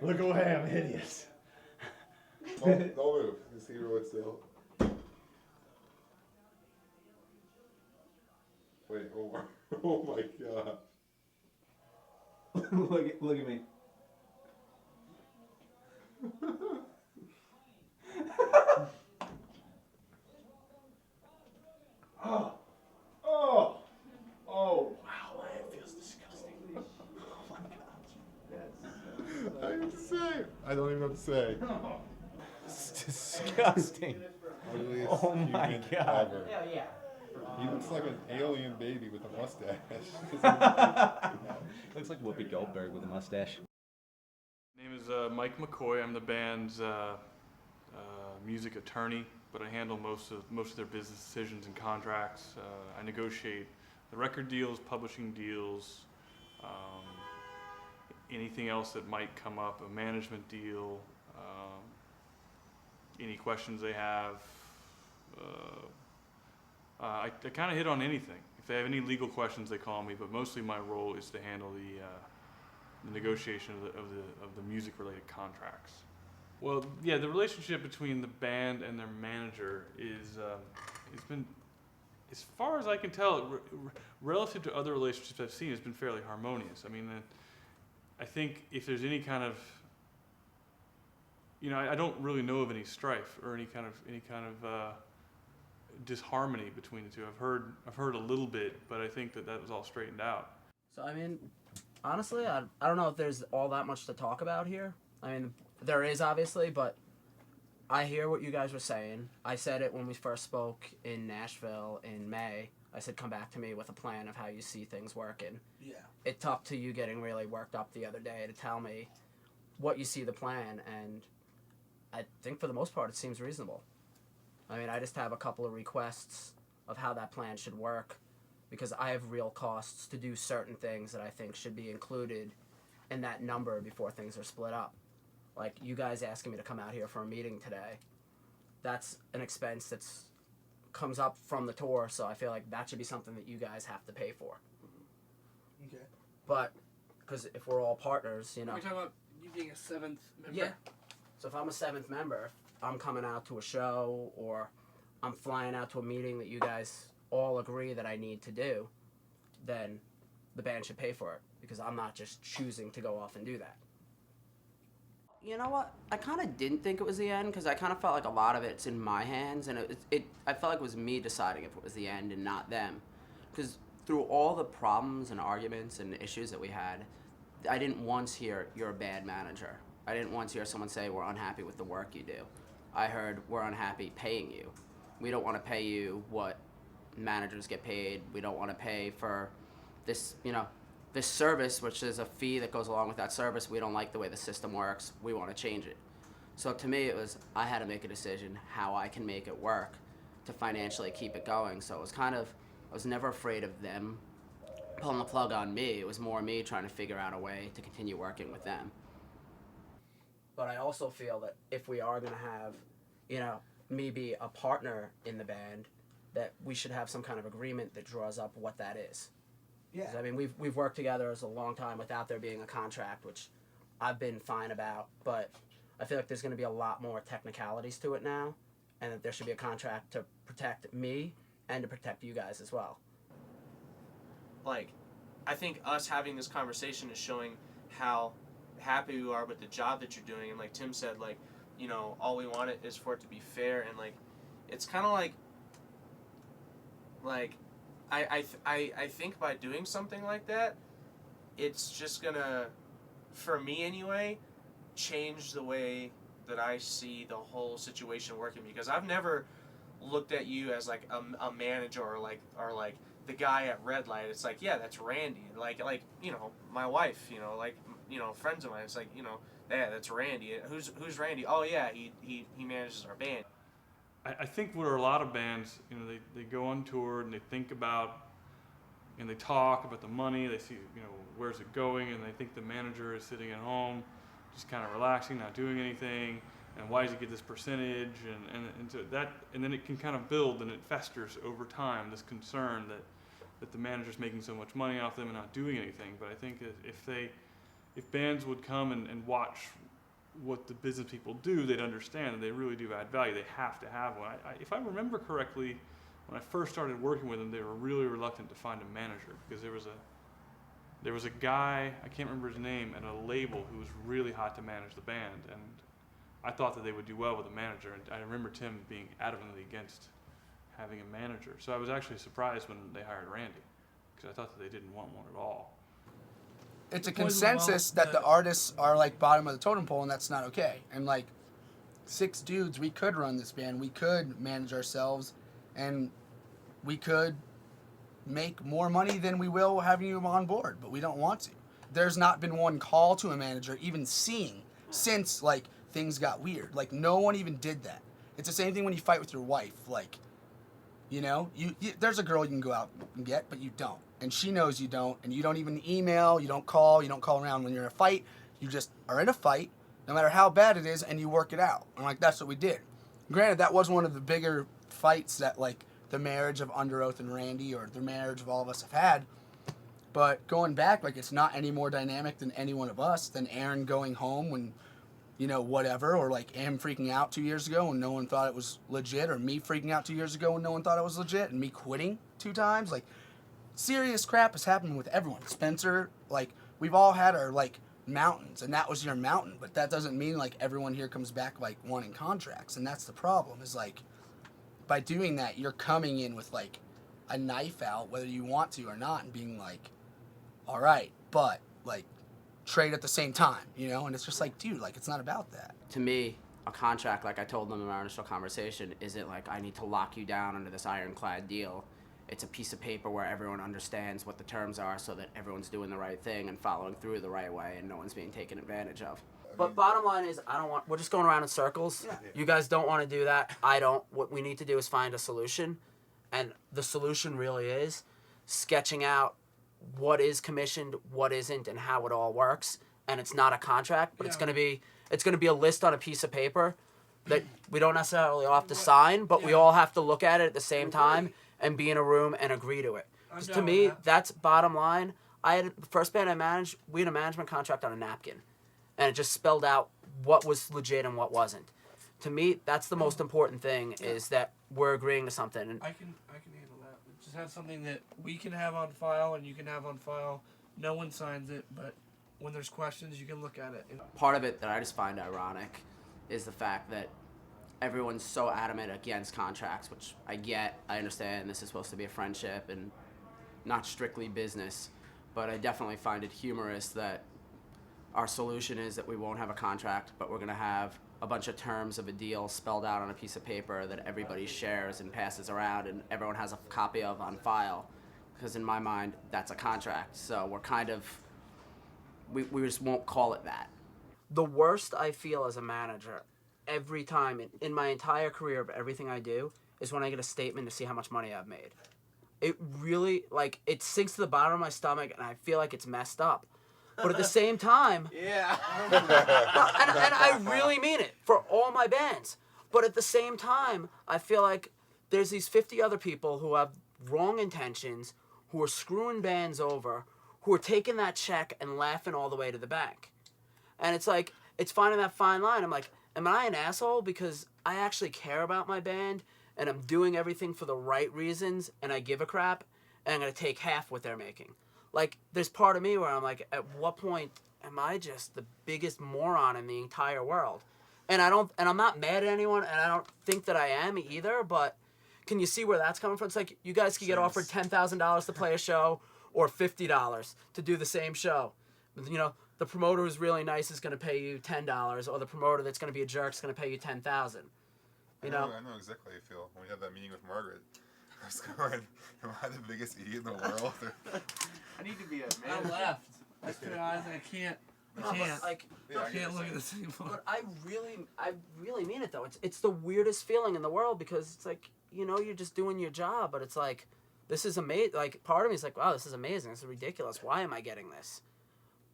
Look away, I'm hideous. Don't move. Just see what's still. Wait, oh my god. Look at me. Oh, wow, my head feels disgusting. Oh my gosh. I have to say. I don't even know what to say. It's disgusting. Ugliest Oh my human God. ever. Hell yeah. He looks like an alien baby with a mustache. Looks like Whoopi Goldberg with a mustache. My name is Mike McCoy. I'm the band's music attorney, but I handle most of their business decisions and contracts. I negotiate the record deals, publishing deals, anything else that might come up, a management deal, any questions they have. I kind of hit on anything. If they have any legal questions, they call me, but mostly my role is to handle the negotiation of the music-related contracts. Well, yeah, the relationship between the band and their manager is it's been, as far as I can tell, relative to other relationships I've seen, it's been fairly harmonious. I mean, I think if there's any kind of, I don't really know of any strife or any kind of disharmony between the two. I've heard a little bit, but I think that was all straightened out. So I mean, honestly, I don't know if there's all that much to talk about here. I mean, there is obviously, but I hear what you guys were saying. I said it when we first spoke in Nashville in May. I said, come back to me with a plan of how you see things working. Yeah. It took to you getting really worked up the other day to tell me what you see the plan, and I think for the most part it seems reasonable. I mean, I just have a couple of requests of how that plan should work. because I have real costs to do certain things that I think should be included in that number before things are split up. Like you guys asking me to come out here for a meeting today, that's an expense that's comes up from the tour, so I feel like that should be something that you guys have to pay for. Okay. But because if we're all partners, you know. Are we talking about you being a 7th member? Yeah. So if I'm a 7th member, if I'm coming out to a show or I'm flying out to a meeting that you guys all agree that I need to do, then the band should pay for it because I'm not just choosing to go off and do that. You know what? I kind of didn't think it was the end because I kind of felt like a lot of it's in my hands, and I felt like it was me deciding if it was the end and not them. Because through all the problems and arguments and issues that we had, I didn't once hear you're a bad manager. I didn't once hear someone say we're unhappy with the work you do. I heard we're unhappy paying you. We don't want to pay you what managers get paid. We don't want to pay for this, you know, this service, which is a fee that goes along with that service. We don't like the way the system works. We want to change it. So to me, it was, I had to make a decision how I can make it work to financially keep it going. So it was kind of, I was never afraid of them pulling the plug on me. It was more me trying to figure out a way to continue working with them. But I also feel that if we are going to have, you know, me be a partner in the band, that we should have some kind of agreement that draws up what that is. Yeah. 'Cause, I mean, we've worked together as a long time without there being a contract, which I've been fine about, but I feel like there's going to be a lot more technicalities to it now, and that there should be a contract to protect me and to protect you guys as well. Like, I think us having this conversation is showing how happy we are with the job that you're doing, and like Tim said, like, you know, all we want is for it to be fair, and like, it's kind of like I think by doing something like that, it's just gonna, for me anyway, change the way that I see the whole situation working, because I've never looked at you as like a manager or like the guy at Red Light. It's like, yeah, that's Randy. Like you know, my wife, you know, like, you know, friends of mine. It's like, you know, yeah, that's Randy. Who's Randy? Oh yeah, he manages our band. I think what are a lot of bands, you know, they go on tour and they think about, and they talk about the money, they see, you know, where's it going, and they think the manager is sitting at home, just kind of relaxing, not doing anything, and why does he get this percentage, and so that, and then it can kind of build and it festers over time, this concern that the manager's making so much money off them and not doing anything. But I think if bands would come and watch what the business people do, they'd understand that they really do add value. They have to have one. If I remember correctly, when I first started working with them, they were really reluctant to find a manager because there was a guy, I can't remember his name, at a label who was really hot to manage the band, and I thought that they would do well with a manager, and I remember Tim being adamantly against having a manager. So I was actually surprised when they hired Randy, because I thought that they didn't want one at all. It's a consensus that the artists are like bottom of the totem pole, and that's not okay. And like 6 dudes, we could run this band, we could manage ourselves, and we could make more money than we will having you on board, but we don't want to. There's not been one call to a manager even seeing since like things got weird. Like no one even did that. It's the same thing when you fight with your wife. Like, you know, you there's a girl you can go out and get, but you don't. And she knows you don't, and you don't even email, you don't call around. When you're in a fight, you just are in a fight, no matter how bad it is, and you work it out. And like that's what we did. Granted, that was one of the bigger fights that like the marriage of Underoath and Randy, or the marriage of all of us have had. But going back, like it's not any more dynamic than any one of us, than Aaron going home when, you know, whatever, or like him freaking out 2 years ago and no one thought it was legit, or me freaking out 2 years ago when no one thought it was legit, and me quitting 2 times. Like serious crap has happened with everyone. Spencer, like we've all had our like mountains, and that was your mountain, but that doesn't mean like everyone here comes back like wanting contracts. And that's the problem, is like by doing that you're coming in with like a knife out whether you want to or not, and being like, all right, but like trade at the same time, you know. And it's just like, dude, like it's not about that. To me, a contract, like I told them in our initial conversation, isn't like I need to lock you down under this ironclad deal. It's a piece of paper where everyone understands what the terms are, so that everyone's doing the right thing and following through the right way, and no one's being taken advantage of. But bottom line is, we're just going around in circles. Yeah. You guys don't want to do that. I don't. What we need to do is find a solution. And the solution really is sketching out what is commissioned, what isn't, and how it all works. And it's not a contract, but it's gonna be a list on a piece of paper that we don't necessarily all have to sign, but we all have to look at it at the same time and be in a room and agree to it. 'Cause to me, that's bottom line. The first band I managed, we had a management contract on a napkin, and it just spelled out what was legit and what wasn't. To me, that's the most important thing, is that we're agreeing to something. And I can handle that. Just have something that we can have on file and you can have on file. No one signs it, but when there's questions, you can look at it. Part of it that I just find ironic is the fact that everyone's so adamant against contracts, which I get. I understand this is supposed to be a friendship and not strictly business, but I definitely find it humorous that our solution is that we won't have a contract, but we're going to have a bunch of terms of a deal spelled out on a piece of paper that everybody shares and passes around and everyone has a copy of on file. Because in my mind, that's a contract. So we're kind of, we just won't call it that. The worst I feel as a manager every time in my entire career of everything I do is when I get a statement to see how much money I've made. It really, like, it sinks to the bottom of my stomach and I feel like it's messed up. But at the same time, yeah. and I really mean it for all my bands. But at the same time, I feel like there's these 50 other people who have wrong intentions, who are screwing bands over, who are taking that check and laughing all the way to the bank. And it's like, it's finding that fine line. I'm like, am I an asshole because I actually care about my band and I'm doing everything for the right reasons and I give a crap and I'm going to take half what they're making? Like, there's part of me where I'm like, at what point am I just the biggest moron in the entire world? And I'm not mad at anyone, and I don't think that I am either, but can you see where that's coming from? It's like, you guys could get offered $10,000 to play a show or $50 to do the same show. You know, the promoter who's really nice is going to pay you $10, or the promoter that's going to be a jerk is going to pay you $10,000. You know? I know exactly how you feel. When we had that meeting with Margaret, I was going, am I the biggest idiot in the world? I need to be a I left. I stood eyes and I can't look at the same phone. But I really mean it though. It's the weirdest feeling in the world because it's like, you know, you're just doing your job, but it's like, this is amazing. Like, part of me is like, wow, this is amazing. This is ridiculous. Why am I getting this?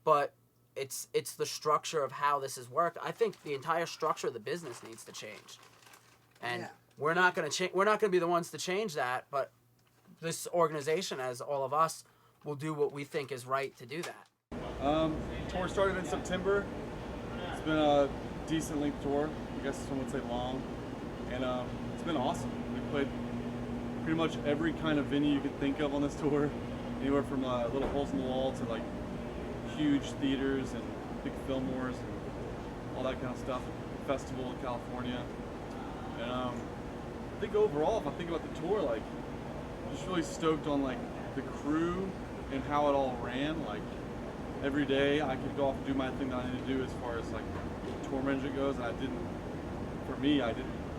But it's the structure of how this has worked. I think the entire structure of the business needs to change, and we're not going to change. We're not going to be the ones to change that. But this organization, as all of us, will do what we think is right to do that. Tour started in September. It's been a decent length tour. I guess some would say long, and it's been awesome. We played pretty much every kind of venue you could think of on this tour, anywhere from little holes in the wall to like huge theaters and big Fillmores and all that kind of stuff. Festival in California, and I think overall, if I think about the tour, like, I'm just really stoked on like the crew and how it all ran. Like, every day I could go off and do my thing that I need to do as far as like tour management goes, and I didn't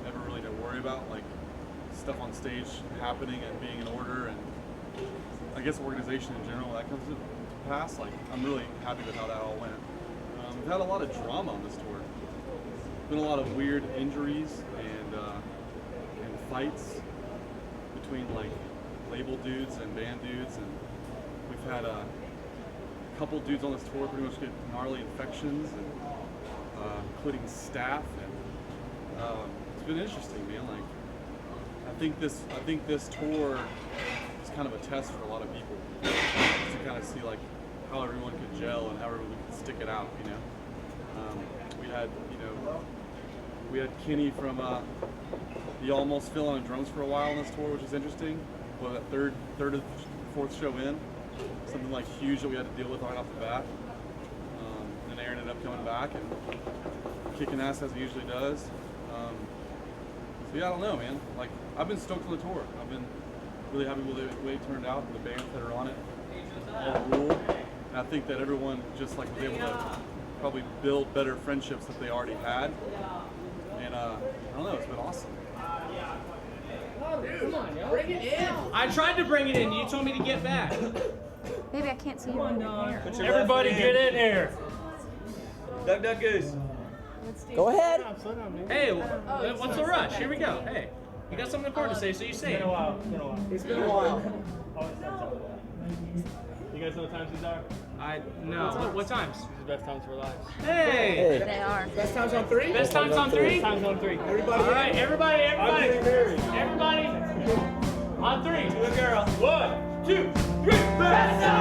ever really worry about like stuff on stage happening and being in order, and I guess organization in general, that comes to pass. Like, I'm really happy with how that all went. We've had a lot of drama on this tour. Been a lot of weird injuries and fights between like label dudes and band dudes, and we've had a couple dudes on this tour pretty much get gnarly infections, and including staff, and it's been interesting, man. Like, I think this tour is kind of a test for a lot of people, just to kind of see like how everyone could gel and how everyone could stick it out, you know. We had Kenny from the Almost Phil on drums for a while on this tour, which is interesting. Well, that third or fourth show in, something like huge that we had to deal with right off the bat. And Aaron ended up coming back and kicking ass as he usually does. So yeah, I don't know, man. Like, I've been stoked on the tour. I've been really happy with the way it turned out, and the bands that are on it all rule. And I think that everyone just like was able to probably build better friendships that they already had. And I don't know, it's been awesome. Come on, yo. Bring it in. I tried to bring it in. You told me to get back. Maybe I can't see you in here. Everybody get in here. Duck, duck, goose. Go ahead. Hey, what's the rush? Here we go. Hey. You got something important to say, so you say it. It's been a while. It's been a while. You guys know what times these are? No. What times? These are the best times for lives. Hey! They are. Best times on 3? Best times on 3? Best times on 3. Everybody. All right, everybody. On 3 to a girl. 1, 2, 3. Best times!